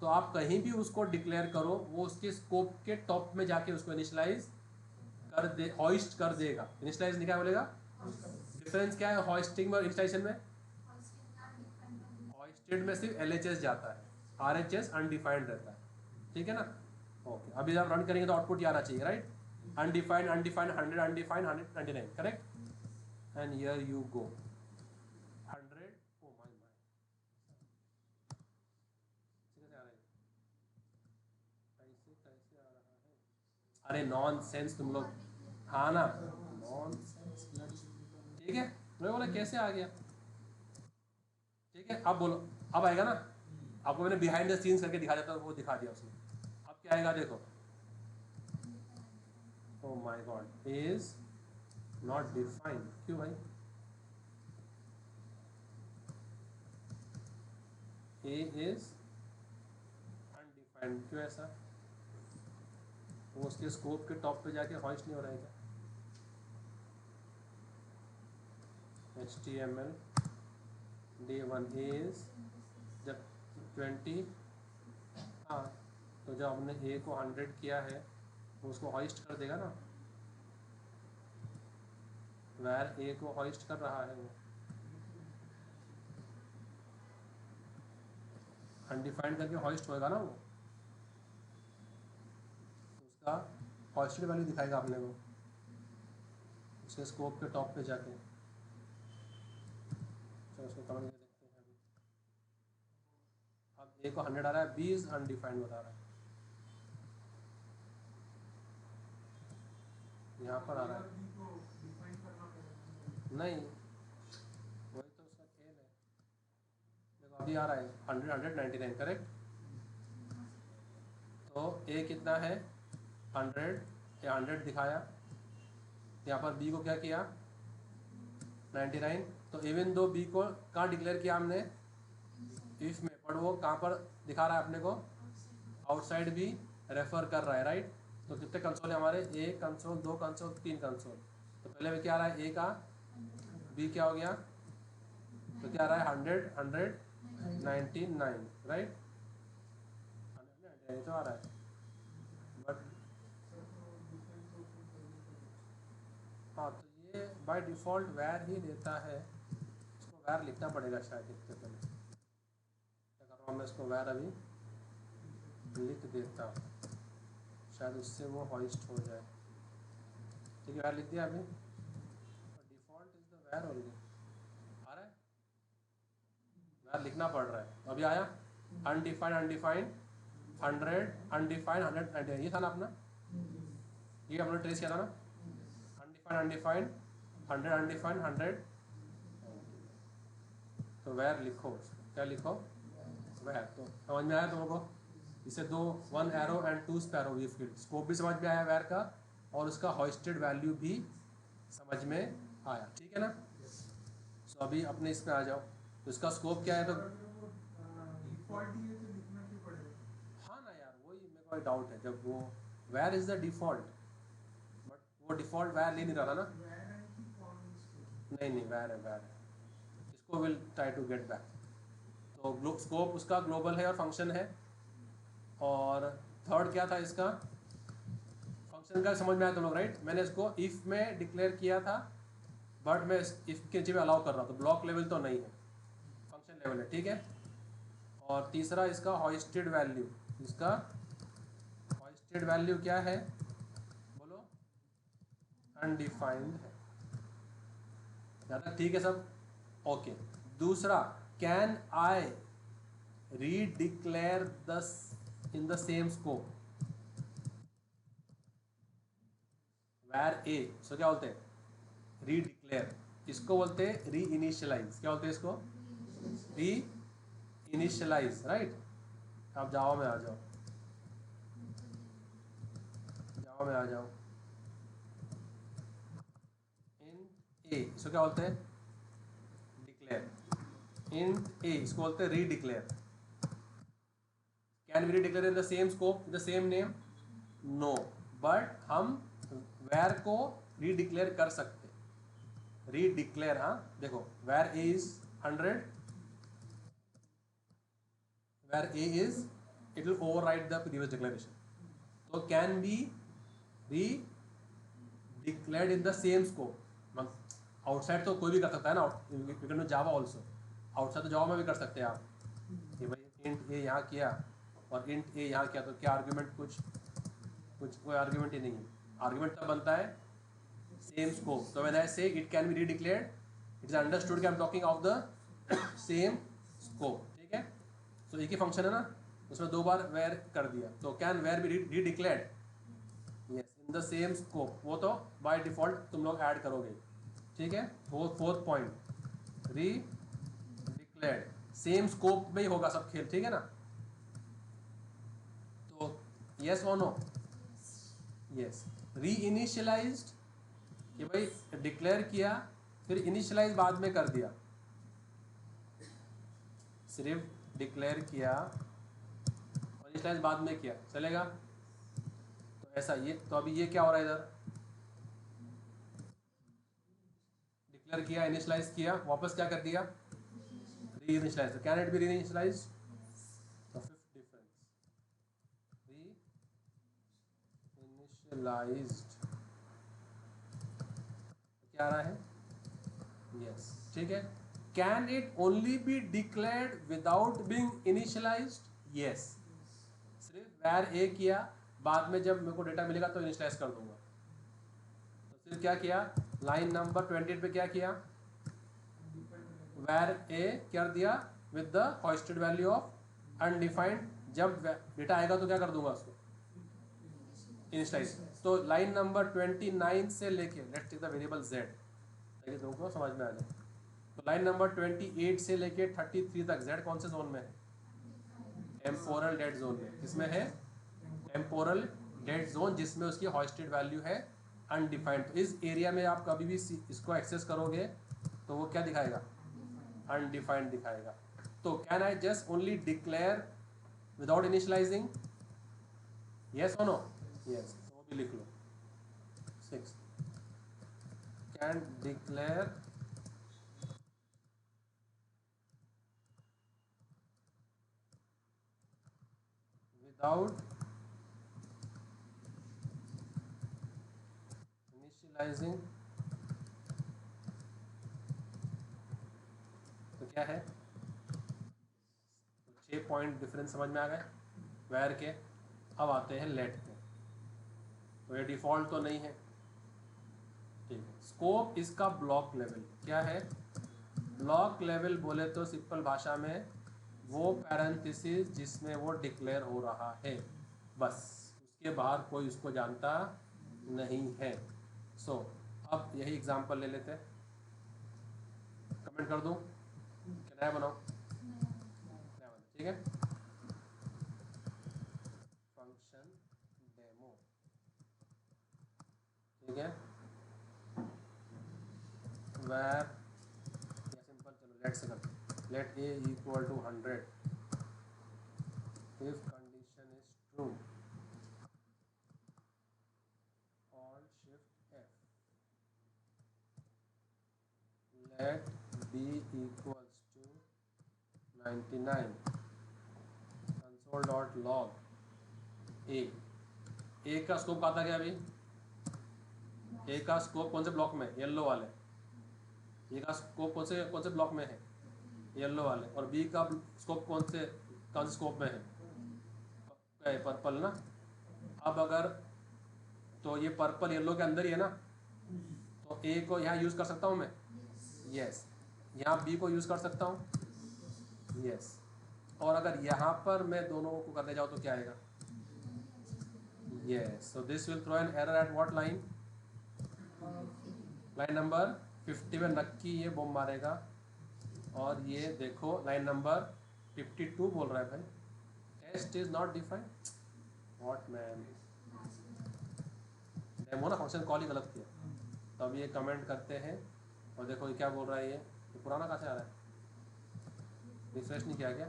तो आप कहीं भी उसको डिक्लेयर करो, वो उसके स्कोप के टॉप में जाके उसको इनिशियलाइज कर दे, हॉइस्ट कर देगा। इनिशियलाइज नहीं क्या बोलेगा, डिफरेंस क्या है हॉइस्टिंग में और इनिशियलाइजेशन में, हॉइस्टेड में सिर्फ LHS जाता है, RHS अनडिफाइंड रहता है, ठीक है ना। ओके, अभी आप रन करेंगे तो आउटपुट आना चाहिए, right, undefined undefined 100 undefined 199, correct, and here you go 100। Oh my my, कैसे आ रहा है, कैसे कैसे आ रहा है, अरे नॉन सेंस तुम लोग, हाँ ना, नॉन सेंस, ठीक है, मैं बोला कैसे आ गया, ठीक है। अब बोलो, अब आएगा ना, आपको मैंने बिहाइंड द सीन्स करके दिखा देता, वो दिखा दिया उसने। अब क्या आएगा देखो, oh my God, is not defined, क्यों भाई, ए इज अनडिफाइंड, क्यों ऐसा, वो उसके स्कोप के टॉप पे जाके हॉइस्ट नहीं हो रहा है क्या, HTML day1 is जब 20, हाँ, तो जब हमने ए को 100 किया है तो उसको हॉइस्ट कर देगा ना, वैर ए को हॉइस्ट कर रहा है, वो अनडिफाइंड करके हॉइस्ट होएगा ना, वो उसका हॉइस्टेड वैल्यू दिखाएगा अपने को उसके स्कोप के टॉप पे जाके। चलो उसको कमेंट करके देखते हैं अभी। अब ए को 100 आ रहा है, बी इज अनडिफाइंड बता रहा है, यहाँ पर आ रहा है, नहीं वही तो उसका खेल है। देखो अभी आ रहा है 100 199, करेक्ट, तो ए कितना है 100, या 100 दिखाया, यहाँ पर बी को क्या किया 99, तो इवन दो बी को कहाँ डिक्लेयर किया हमने इफ में, पर वो कहाँ पर दिखा रहा है अपने को, आउटसाइड भी रेफर कर रहा है, राइट। तो कितने कंसोल है हमारे, एक कंसोल, दो कंसोल, तीन कंसोल, तो पहले में क्या आ रहा है ए का, बी क्या हो गया, तो क्या आ रहा है 100 199, राइट, 199 तो आ रहा है, बट हाँ, तो ये बाय डिफ़ॉल्ट वैर ही देता है, इसको वैर लिखना पड़ेगा शायद, इससे पहले क्या कर रहा हूँ मैं, इसको वैर अभी लिख देता हूँ, शायद उससे वो हॉइस्ट हो जाए, ठीक है, वैर लिख दिया अभी, डिफ़ॉल्ट इज द वैर ओनली, आ रहा है, वैर लिखना पड़ रहा है, अभी आया अनडिफाइंड अनडिफाइंड 100 अनडिफाइंड 199, ये था ना अपना, ये हमने ट्रेस किया था ना, अनडिफाइंड अनडिफाइंड अनडिफाइंड 100 अनडिफाइंड 100, तो वेयर लिखो, क्या लिखो, वेयर। तो समझ में आया तुमको, इसे दो 1 एरो एंड 2 स्पैरो वी फील्ड, स्कोप भी समझ में आया वेयर का, और उसका हॉइस्टेड वैल्यू भी समझ में आया, ठीक है ना। सो अभी अपने इस पे आ जाओ, तो इसका स्कोप क्या है, तो डिफॉल्ट ही है तो लिखना क्यों पड़ेगा? हाँ ना यार, वही मेरे को डाउट है, जब वो where is the default, but वो डिफ़ॉल्ट वेयर ले नहीं रहा था ना। वैर है कि फॉर्म? नहीं नहीं, वेयर है, वेयर है, इसको will try to get back. तो स्कोप उसका ग्लोबल है और फंक्शन है, और थर्ड क्या था इसका, फंक्शन का समझ में आया तुम लोग, राइट। मैंने इसको इफ़ में डिक्लेयर किया था, बट मैं इफ़ के नीचे में अलाउ कर रहा हूँ, तो ब्लॉक लेवल तो नहीं है, फंक्शन लेवल है, ठीक है। और तीसरा इसका हॉइस्टेड वैल्यू, इसका हॉइस्टेड वैल्यू क्या है, बोलो, अनडिफाइंड है, यहाँ तक ठीक है सब, ओके। दूसरा, can I redeclare this in the same scope var a, so क्या बोलते हैं, रीडिक्लेयर, इसको बोलते हैं री इनिशियलाइज, क्या बोलते हैं इसको, री इनिशियलाइज, राइट। आप जावा में आ जाओ, जावा में आ जाओ, इन ए इसको क्या बोलते हैं, डिक्लेयर, इन ए इसको बोलते हैं redeclare. Can we redeclare in the same scope the same name, no, but हम वेर को रीडिक्लेयर कर सकते, रीडिक्लेयर, हाँ देखो, var a is 100, var a is, it will override the previous declaration, तो can be redeclared in the same scope. Outside तो कोई भी कर सकता है ना, you can do Java also, outside तो जावा में भी कर सकते हैं आप, कि भाई इंट ए यहाँ किया और इंट ए यहाँ किया, तो क्या आर्ग्यूमेंट, कुछ कोई आर्ग्यूमेंट ही नहीं है, आर्ग्यूमेंट तब बनता है सेम स्कोप। तो when I say it can be redeclared, it is understood कि I am talking of the same scope, ठीक है। सो एक ही फंक्शन है ना, उसमें दो बार वेयर कर दिया, तो can var be redeclared, yes, in the same scope, वो तो बाय डिफॉल्ट तुम लोग ऐड करोगे, ठीक है। वो फोर्थ पॉइंट, री डिक्लेयर्ड सेम स्कोप में ही होगा सब खेल, ठीक है ना। तो यस और नो, यस। री इनिशियलाइज्ड, कि भाई डिक्लेयर किया फिर इनिशियलाइज बाद में कर दिया, सिर्फ डिक्लेयर किया और इनिशियलाइज बाद में किया, चलेगा। तो ऐसा ये, तो अभी ये क्या हो रहा है, इधर डिक्लेयर किया, इनिशियलाइज किया, वापस क्या कर दिया, री इनिशियलाइज, तो कैन इट बी री इनिशियलाइज, तो फिफ्थ डिफरेंस, री इनिशियलाइज्ड, क्या आ रहा है, यस, ठीक है। Can it only be declared without being initialised, yes, सिर्फ वैर ए किया, बाद में जब मेरे को डेटा मिलेगा तो इनिशियलाइज कर दूंगा। तो फिर क्या किया, लाइन नंबर 28 पे क्या किया, वैर ए कर दिया with the hoisted value of undefined, जब डेटा आएगा तो क्या कर दूंगा उसको, इनिशियलाइज। तो लाइन नंबर 29 से लेके, let's take the variable z, ताकि तुमको समझ में आ जाए। तो लाइन नंबर 28 से लेके 33 तक z कौन से जोन में है, टेम्पोरल डेड जोन में, किसमें है, टेम्पोरल डेड जोन, जिसमें उसकी हॉइस्टेड वैल्यू है अनडिफाइंड। तो इस एरिया में आप कभी भी इसको एक्सेस करोगे तो वो क्या दिखाएगा, अनडिफाइंड दिखाएगा। तो can I just only declare without initialising, yes और नो, यस, तो वो भी लिख लो। 6, कैन डिक्लेयर विदाउट इनिशियलाइजिंग, तो क्या है, तो 6 पॉइंट डिफरेंस समझ में आ गए वेयर के। अब आते हैं लेट पे, तो ये डिफ़ॉल्ट तो नहीं है, ठीक है। स्कोप इसका ब्लॉक लेवल क्या है, ब्लॉक लेवल बोले तो सिंपल भाषा में वो पैरेंथेसिस जिसमें वो डिक्लेयर हो रहा है, बस, उसके बाहर कोई उसको जानता नहीं है। सो अब यही एग्जांपल ले लेते हैं, कमेंट कर दूं कि नया बनाओ, नया बना, ठीक है। फंक्शन डेमो, ठीक है, where या सिंपल, चलो लेट से करते हैं, let a equal to 100 if condition is true on shift f, let b equals to 99 console.log a का स्कोप कहा था क्या अभी, ए का स्कोप कौन से ब्लॉक में, येलो वाले, ए का स्कोप कौन से ब्लॉक में है, येलो वाले, और बी का स्कोप कौन से स्कोप में है, पर्पल ना। अब अगर तो ये पर्पल येलो के अंदर ही है ना, तो ए को यहाँ यूज़ कर सकता हूँ मैं, यस, यहाँ बी को यूज़ कर सकता हूँ, यस, और अगर यहाँ पर मैं दोनों को करने जाऊँ तो क्या आएगा, yes, so this will throw an error at what line, line number 50 में नक्की ये बॉम्ब मारेगा। और ये देखो लाइन नंबर 52 बोल रहा है भाई, test is not defined, what man, demo ना फंक्शन कॉल ही गलत किया। तो अब ये कमेंट करते हैं और देखो ये क्या बोल रहा है, ये पुराना कहाँ से आ रहा है, रिफ्रेश नहीं किया क्या,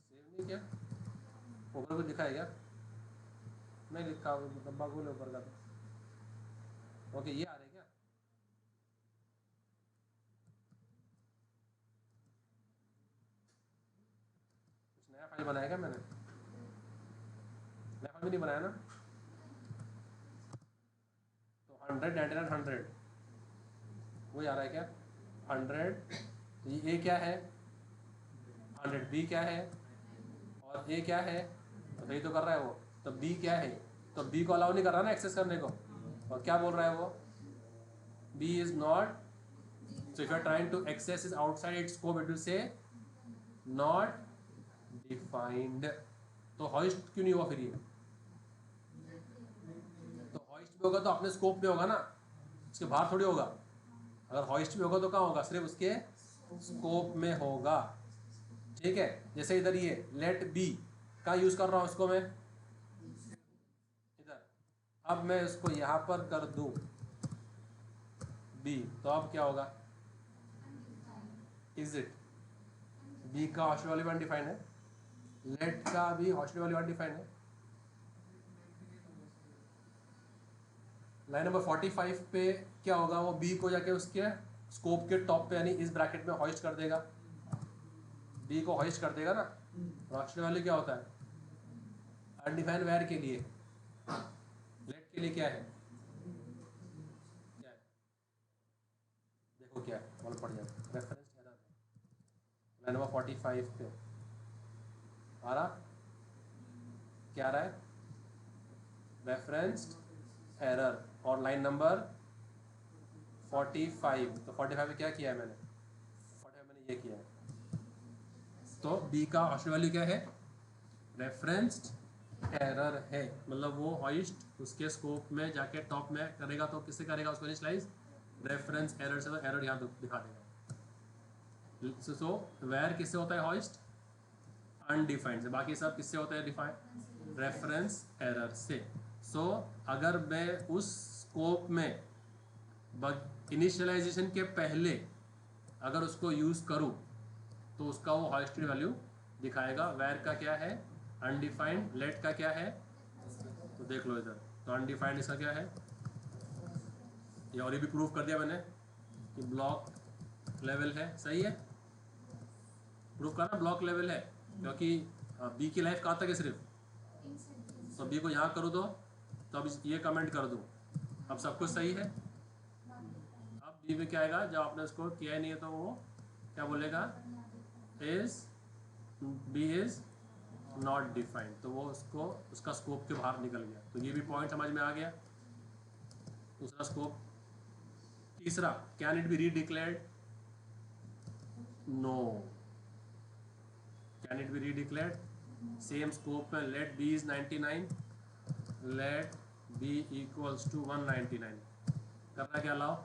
सेव नहीं किया, ऊपर कुछ लिखा है क्या, नहीं लिखा, डब्बा खोले ऊपर का, ओके ये आ रहा है क्या, कुछ नया फाइल बनाया क्या मैंने, नया फाइल भी नहीं बनाया ना। तो 100 99 100 वही आ रहा है क्या, 100, ये क्या है 100, बी क्या है और ए क्या है, तो सही तो कर रहा है वो, तो बी क्या है, तो बी को अलाउ नहीं कर रहा ना एक्सेस करने को, और क्या बोल रहा है वो, B is not, so if you are trying to access is outside its scope it will say not defined। तो hoist क्यों नहीं हुआ फिर ये, तो hoist भी होगा तो अपने स्कोप में होगा ना, उसके बाहर थोड़ी होगा, अगर hoist भी होगा तो कहाँ होगा, सिर्फ उसके स्कोप में होगा, ठीक है। जैसे इधर ये let b का यूज कर रहा हूँ इसको मैं इधर, अब मैं इसको यहाँ पर कर दूँ b, तो अब क्या होगा, इज इट, बी का हॉस्टल वाली अनडिफाइंड है, लेट का भी हॉस्टल वाली अनडिफाइंड है, लाइन नंबर 45 पे क्या होगा, वो बी को जाके उसके स्कोप के टॉप पे यानी इस ब्रैकेट में हॉइस्ट कर देगा, बी को हॉइस्ट कर देगा ना। हॉस्टल वाली क्या होता है, अनडिफाइंड वेयर के लिए, लेट के लिए क्या है, क्या है, देखो क्या है, मालूम पड़ जाएगा, रेफरेंस एरर है, लाइन नंबर 45 पे आ रहा, क्या आ रहा है, रेफरेंस्ड एरर, और लाइन नंबर 45, तो 45 में क्या किया है मैंने, 45 मैंने ये किया है, तो बी का हॉस्टल वैल्यू क्या है, रेफरेंस्ड एरर है, मतलब वो हॉइस्ट उसके स्कोप में जाके टॉप में करेगा, तो किससे करेगा उसको इनिशियलाइज, रेफरेंस एरर से, तो एरर यहाँ दिखा देगा। सो वेयर किससे होता है हॉइस्ट, अनडिफाइंड से, बाकी सब किससे होता है डिफाइंड, रेफरेंस एरर से। सो अगर मैं उस स्कोप में इनिशियलाइजेशन के पहले अगर उसको यूज़ करूँ तो उसका वो हॉइस्टेड वैल्यू दिखाएगा, वेयर का क्या है अनडिफाइंड, लेट का क्या है, तो देख लो इधर, तो अनडिफाइंड इसका क्या है, ये और ये भी प्रूव कर दिया मैंने कि ब्लॉक लेवल है, सही है, प्रूव करना ब्लॉक लेवल है, क्योंकि बी की लाइफ कहाँ तक है सिर्फ, तो बी को यहाँ करूँ तो अब ये कमेंट कर दूँ, अब सब कुछ सही है। अब बी में क्या आएगा, जब आपने उसको किया ही नहीं है तो वो क्या बोलेगा, is B is not defined, तो वो उसको उसका स्कोप के बाहर निकल गया, तो ये भी पॉइंट समझ में आ गया। दूसरा स्कोप, तीसरा, can it be redeclared, no, can it be redeclared, same scope में let b is 99, let b equals to 199। करना क्या, लाओ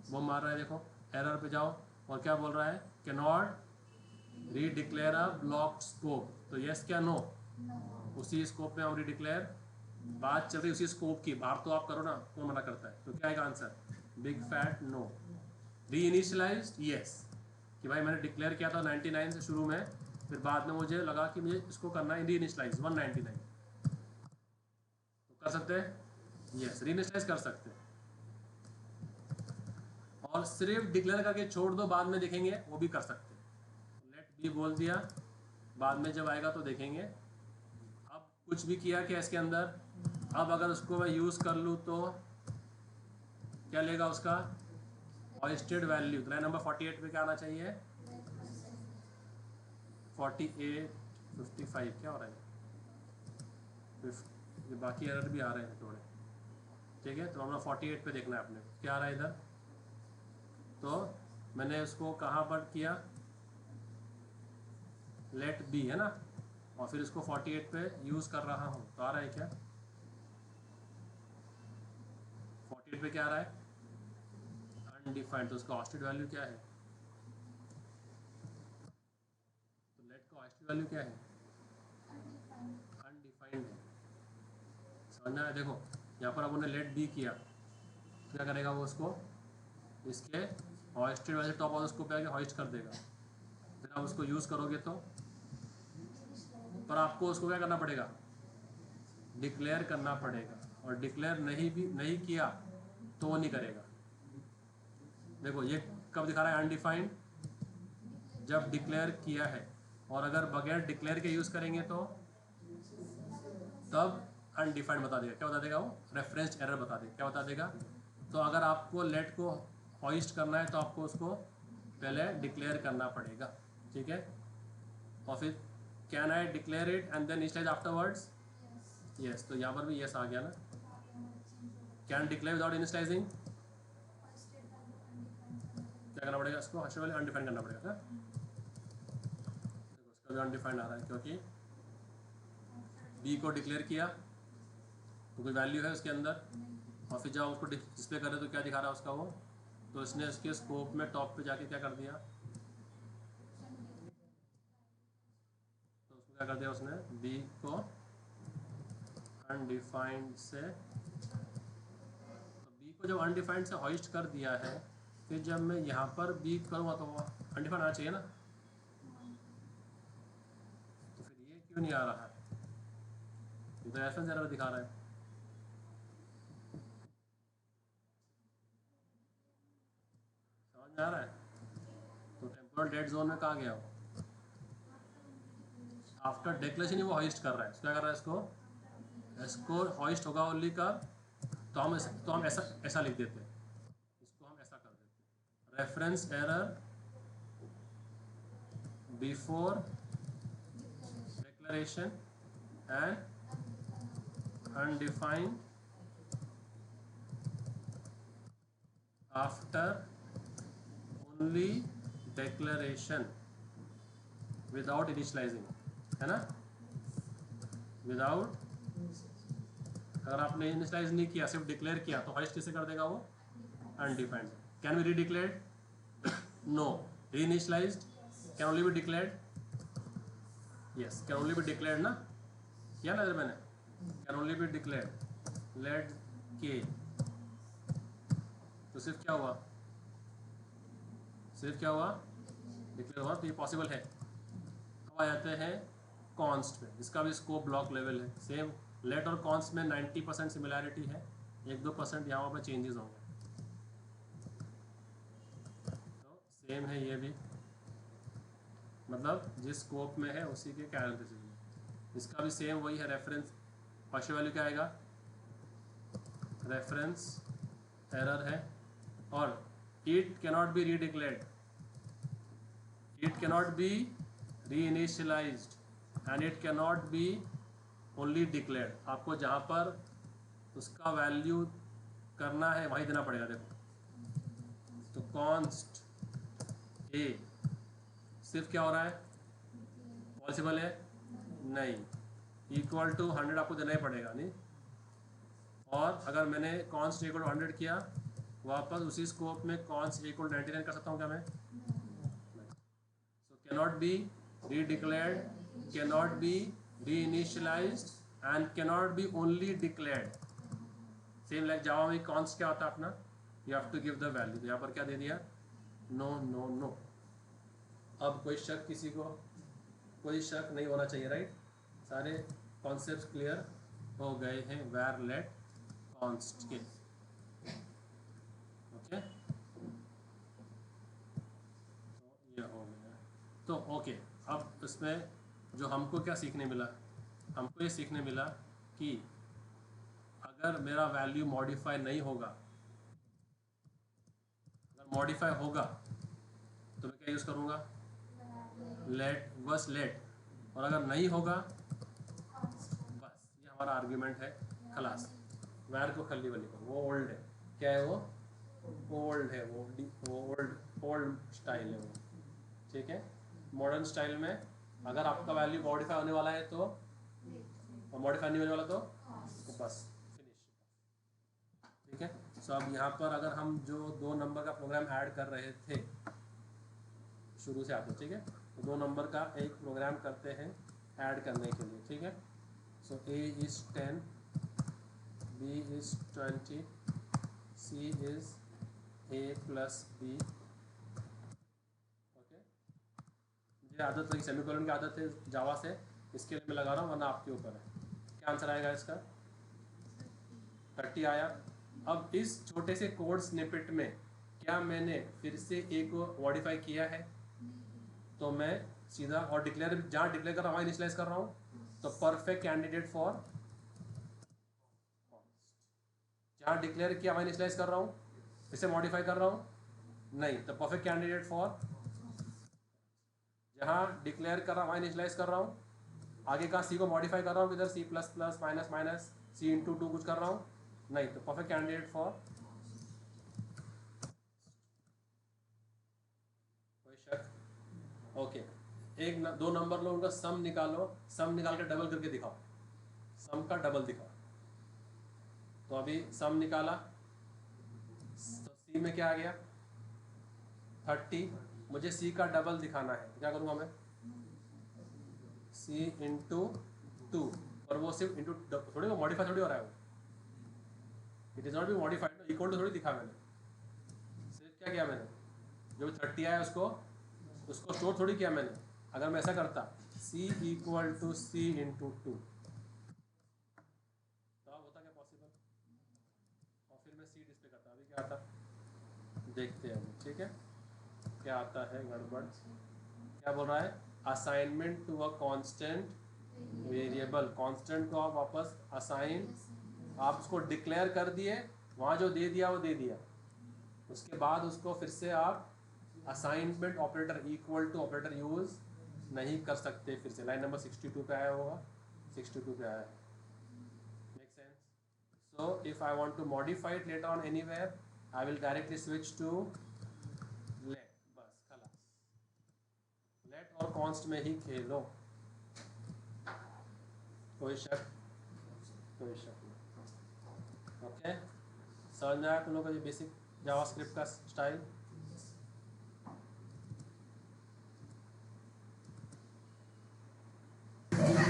वो मार रहा है, देखो एरर पे जाओ और क्या बोल रहा है, कैन नॉट री डिक्लेयर अ ब्लॉक स्कोप। तो यस क्या नो, उसी स्कोप में हम री डिक्लेयर, बात चल रही उसी स्कोप की, बाहर तो आप करो ना, कौन मना करता है। तो क्या आएगा आंसर, बिग फैट नो। री इनिशियलाइज्ड यस, कि भाई मैंने डिक्लेयर किया था 99 से शुरू में, फिर बाद में मुझे लगा कि मुझे इसको करना है री इनिशियलाइज 199, तो कर सकते हैं यस, री इनिशियलाइज कर सकते हैं। और सिर्फ डिक्लेयर करके छोड़ दो, बाद में देखेंगे, वो भी कर सकते हैं। लेट बी बोल दिया, बाद में जब आएगा तो देखेंगे। अब कुछ भी किया क्या इसके अंदर, अब अगर उसको मैं यूज़ कर लूँ तो क्या लेगा उसका हॉइस्टेड वैल्यू। तो लाइन नंबर 48 पे क्या आना चाहिए, 48 55 क्या हो रहा है, ये बाकी एरर भी आ रहे हैं थोड़े, ठीक है। तो हमें 48 पे देखना है अपने क्या आ रहा है इधर। तो मैंने उसको कहाँ पर किया, लेट बी है ना, और फिर इसको 48 पे यूज़ कर रहा हूँ, तो आ रहा है क्या 48 पे क्या आ रहा है, अनडिफाइंड। तो उसका हॉस्टेड वैल्यू क्या है, तो लेट का हॉस्टेड वैल्यू क्या है, अनडिफाइंड है। समझ में आया, देखो यहाँ पर अब उन्हें लेट बी किया, क्या करेगा वो, उसको इसके हॉइस्टेड वैल्यू टॉप और उसको पे आके हॉइस्ट कर देगा, फिर आप उसको यूज़ करोगे तो, पर आपको उसको क्या करना पड़ेगा, डिक्लेयर करना पड़ेगा, और डिक्लेयर नहीं किया तो वो नहीं करेगा। देखो ये कब दिखा रहा है अनडिफाइंड, जब डिक्लेयर किया है, और अगर बगैर डिक्लेयर के यूज़ करेंगे तो तब अनडिफाइंड बता देगा। क्या बता देगा वो, रेफरेंस एरर बता देगा। क्या बता देगा, तो अगर आपको लेट को हॉइस्ट करना है तो आपको उसको पहले डिक्लेयर करना पड़ेगा, ठीक है। और फिर can I declare it and then initialise afterwards, yes. तो यहाँ पर भी यस आ गया ना, कैन डिक्लेयर विदाउट इनिशियलाइजिंग, क्या करना पड़ेगा, इसको हॉस्टेड वैल्यू अनडिफाइंड करना पड़ेगा ना। देखो उसका भी अनडिफाइंड आ रहा है, क्योंकि बी को डिक्लेयर किया तो कोई वैल्यू है उसके अंदर, और फिर जब उसको डिस्प्ले कर रहे तो क्या दिखा रहा है उसका वो, तो इसने इसके स्कोप में टॉप पे जाके क्या कर दिया, तो उसमें क्या कर दिया उसने, बी को अनडिफाइंड से, तो बी को जब अनडिफाइंड से हॉइस्ट कर दिया है, फिर जब मैं यहाँ पर बी करूँगा तो अनडिफाइंड आना चाहिए ना, तो फिर ये क्यों नहीं आ रहा है, ये तो रेफरेंस एरर दिखा रहा है। समझ में आ रहा है, तो टेम्पोरल डेड जोन में कहाँ गया वो, आफ्टर डिक्लेरेशन ही वो हॉइस्ट कर रहा है। क्या कर रहा है, इसको हॉइस्ट होगा ओनली कब, तो हम ऐसा लिख देते हैं, इसको हम ऐसा कर देते हैं, reference error before declaration and undefined after only declaration without initialising, है ना। विदाउट, अगर आपने इनिशियलाइज नहीं किया, सिर्फ डिक्लेयर किया, तो हॉइस्ट किसे कर देगा वो, undefined. Can be redeclared, no. Reinitialised, can only be declared, yes, can only be declared ना, किया ना इधर मैंने, can only be declared, let के, तो सिर्फ क्या हुआ, डिक्लेयर हुआ, तो ये पॉसिबल है। अब आ जाते हैं कॉन्स्ट पे, इसका भी स्कोप ब्लॉक लेवल है, सेम लेट और कॉन्स्ट में 90% सिमिलैरिटी है, 1-2% यहाँ पर चेंजेस होंगे, तो सेम है ये भी, मतलब जिस स्कोप में है उसी के कैरेक्टरिस्टिक में। इसका भी सेम वही है, रेफरेंस हॉस्टेड वैल्यू क्या आएगा, रेफरेंस एरर है, और इट कैनॉट बी री डिक्लेयर्ड, इट कैनॉट बी री initialised, and it cannot be only declared. आपको जहाँ पर उसका वैल्यू करना है वहीं देना पड़ेगा। देखो तो कॉन्स्ट ए सिर्फ क्या हो रहा है, पॉसिबल है नहीं, इक्वल टू 100 आपको देना ही पड़ेगा नहीं। और अगर मैंने कॉन्स्ट इक्वल 100 किया, वापस उसी स्कोप में कॉन्स्ट इक्वल 99 कर सकता हूँ क्या मैं? So cannot be redeclared, cannot be reinitialized and cannot be only declared. Same like Java में कॉन्स्ट क्या होता है अपना, you have to give the value. तो यहाँ पर क्या दे दिया? No no no. अब कोई शक किसी को? कोई शक नहीं होना चाहिए, राइट? सारे कॉन्सेप्ट्स क्लियर हो गए हैं वैर लेट कॉन्स्ट के। ओके, तो ये हो गया। तो ओके, अब इसमें जो हमको क्या सीखने मिला? हमको ये सीखने मिला कि अगर मेरा वैल्यू मॉडिफाई नहीं होगा, अगर मॉडिफाई होगा तो मैं क्या यूज़ करूँगा? लेट, बस लेट। और अगर नहीं होगा, बस ये हमारा आर्ग्यूमेंट है, खलास। वैर को खली वाली को, वो ओल्ड है। क्या है वो? ओल्ड है वो ओल्ड स्टाइल है वो, ठीक है। मॉडर्न स्टाइल में अगर आपका वैल्यू मॉडिफाई होने वाला है तो, और मॉडिफाई नहीं होने वाला तो बस फिनिश, ठीक है। सो अब यहाँ पर अगर हम जो 2 नंबर का प्रोग्राम ऐड कर रहे थे शुरू से आते, ठीक है, तो 2 नंबर का एक प्रोग्राम करते हैं ऐड करने के लिए, ठीक है। सो A is 10, B is 20, C is A plus B। Okay, मुझे आदत लगी, सेमीकोलन की आदत है जावा से, इसके लिए मैं लगा रहा हूँ, वरना आपके ऊपर है। क्या आंसर आएगा इसका? 30 आया। अब इस छोटे से कोड स्निपेट में क्या मैंने फिर से A को मॉडिफाई किया है? तो मैं सीधा, और डिक्लेयर, जहाँ डिक्लेयर कर रहा हूँ वहाँ इनिशियलाइज कर रहा हूँ, तो परफेक्ट कैंडिडेट फॉर, जहाँ डिक्लेयर किया वहाँ इनिशियलाइज कर रहा हूँ, इसे मॉडिफाई कर रहा हूँ नहीं, तो परफेक्ट कैंडिडेट फॉर, जहाँ डिक्लेयर कर रहा हूँ वहाँ इनिशियलाइज कर रहा हूँ, आगे का सी को मॉडिफाई कर रहा हूँ, इधर C plus plus minus minus C into 2 कुछ कर रहा हूँ नहीं, तो परफेक्ट कैंडिडेट फॉर। कोई शक? ओके, दो नंबर लो, उनका सम निकालो, सम निकाल के डबल करके दिखाओ, सम का डबल दिखाओ। तो अभी सम निकाला, तो सी में क्या आ गया? 30। मुझे सी का डबल दिखाना है, क्या करूँगा मैं? सी इंटू 2, और वो सिर्फ इंटू थोड़ी, वो मॉडिफाई थोड़ी हो रहा है, वो it is not be modified, equal to थोड़ी दिखा मैंने। सिर्फ क्या किया मैंने? जो 30 आया उसको स्टोर थोड़ी किया मैंने। अगर मैं ऐसा करता c equal to C into 2, तो अब होता क्या पॉसिबल? और फिर मैं c डिस्प्ले करता, अभी क्या आता देखते हैं, ठीक है क्या आता है गड़बड़। क्या बोल रहा है? Assignment to a constant variable, constant को आप वापस असाइन, आप उसको डिक्लेयर कर दिए, वहाँ जो दे दिया वो दे दिया, उसके बाद उसको फिर से आप assignment operator, equal to operator use नहीं कर सकते। फिर से लाइन नंबर 62 पे आया होगा, 62 पे आया है, make sense? So if I want to modify it later on anywhere, I will directly switch to let, बस खलास। लेट और कॉन्स्ट में ही खेलो, कोई शक? कोई शक नहीं। ओके, समझ में आया तुम लोग का ये बेसिक जावास्क्रिप्ट का स्टाइल?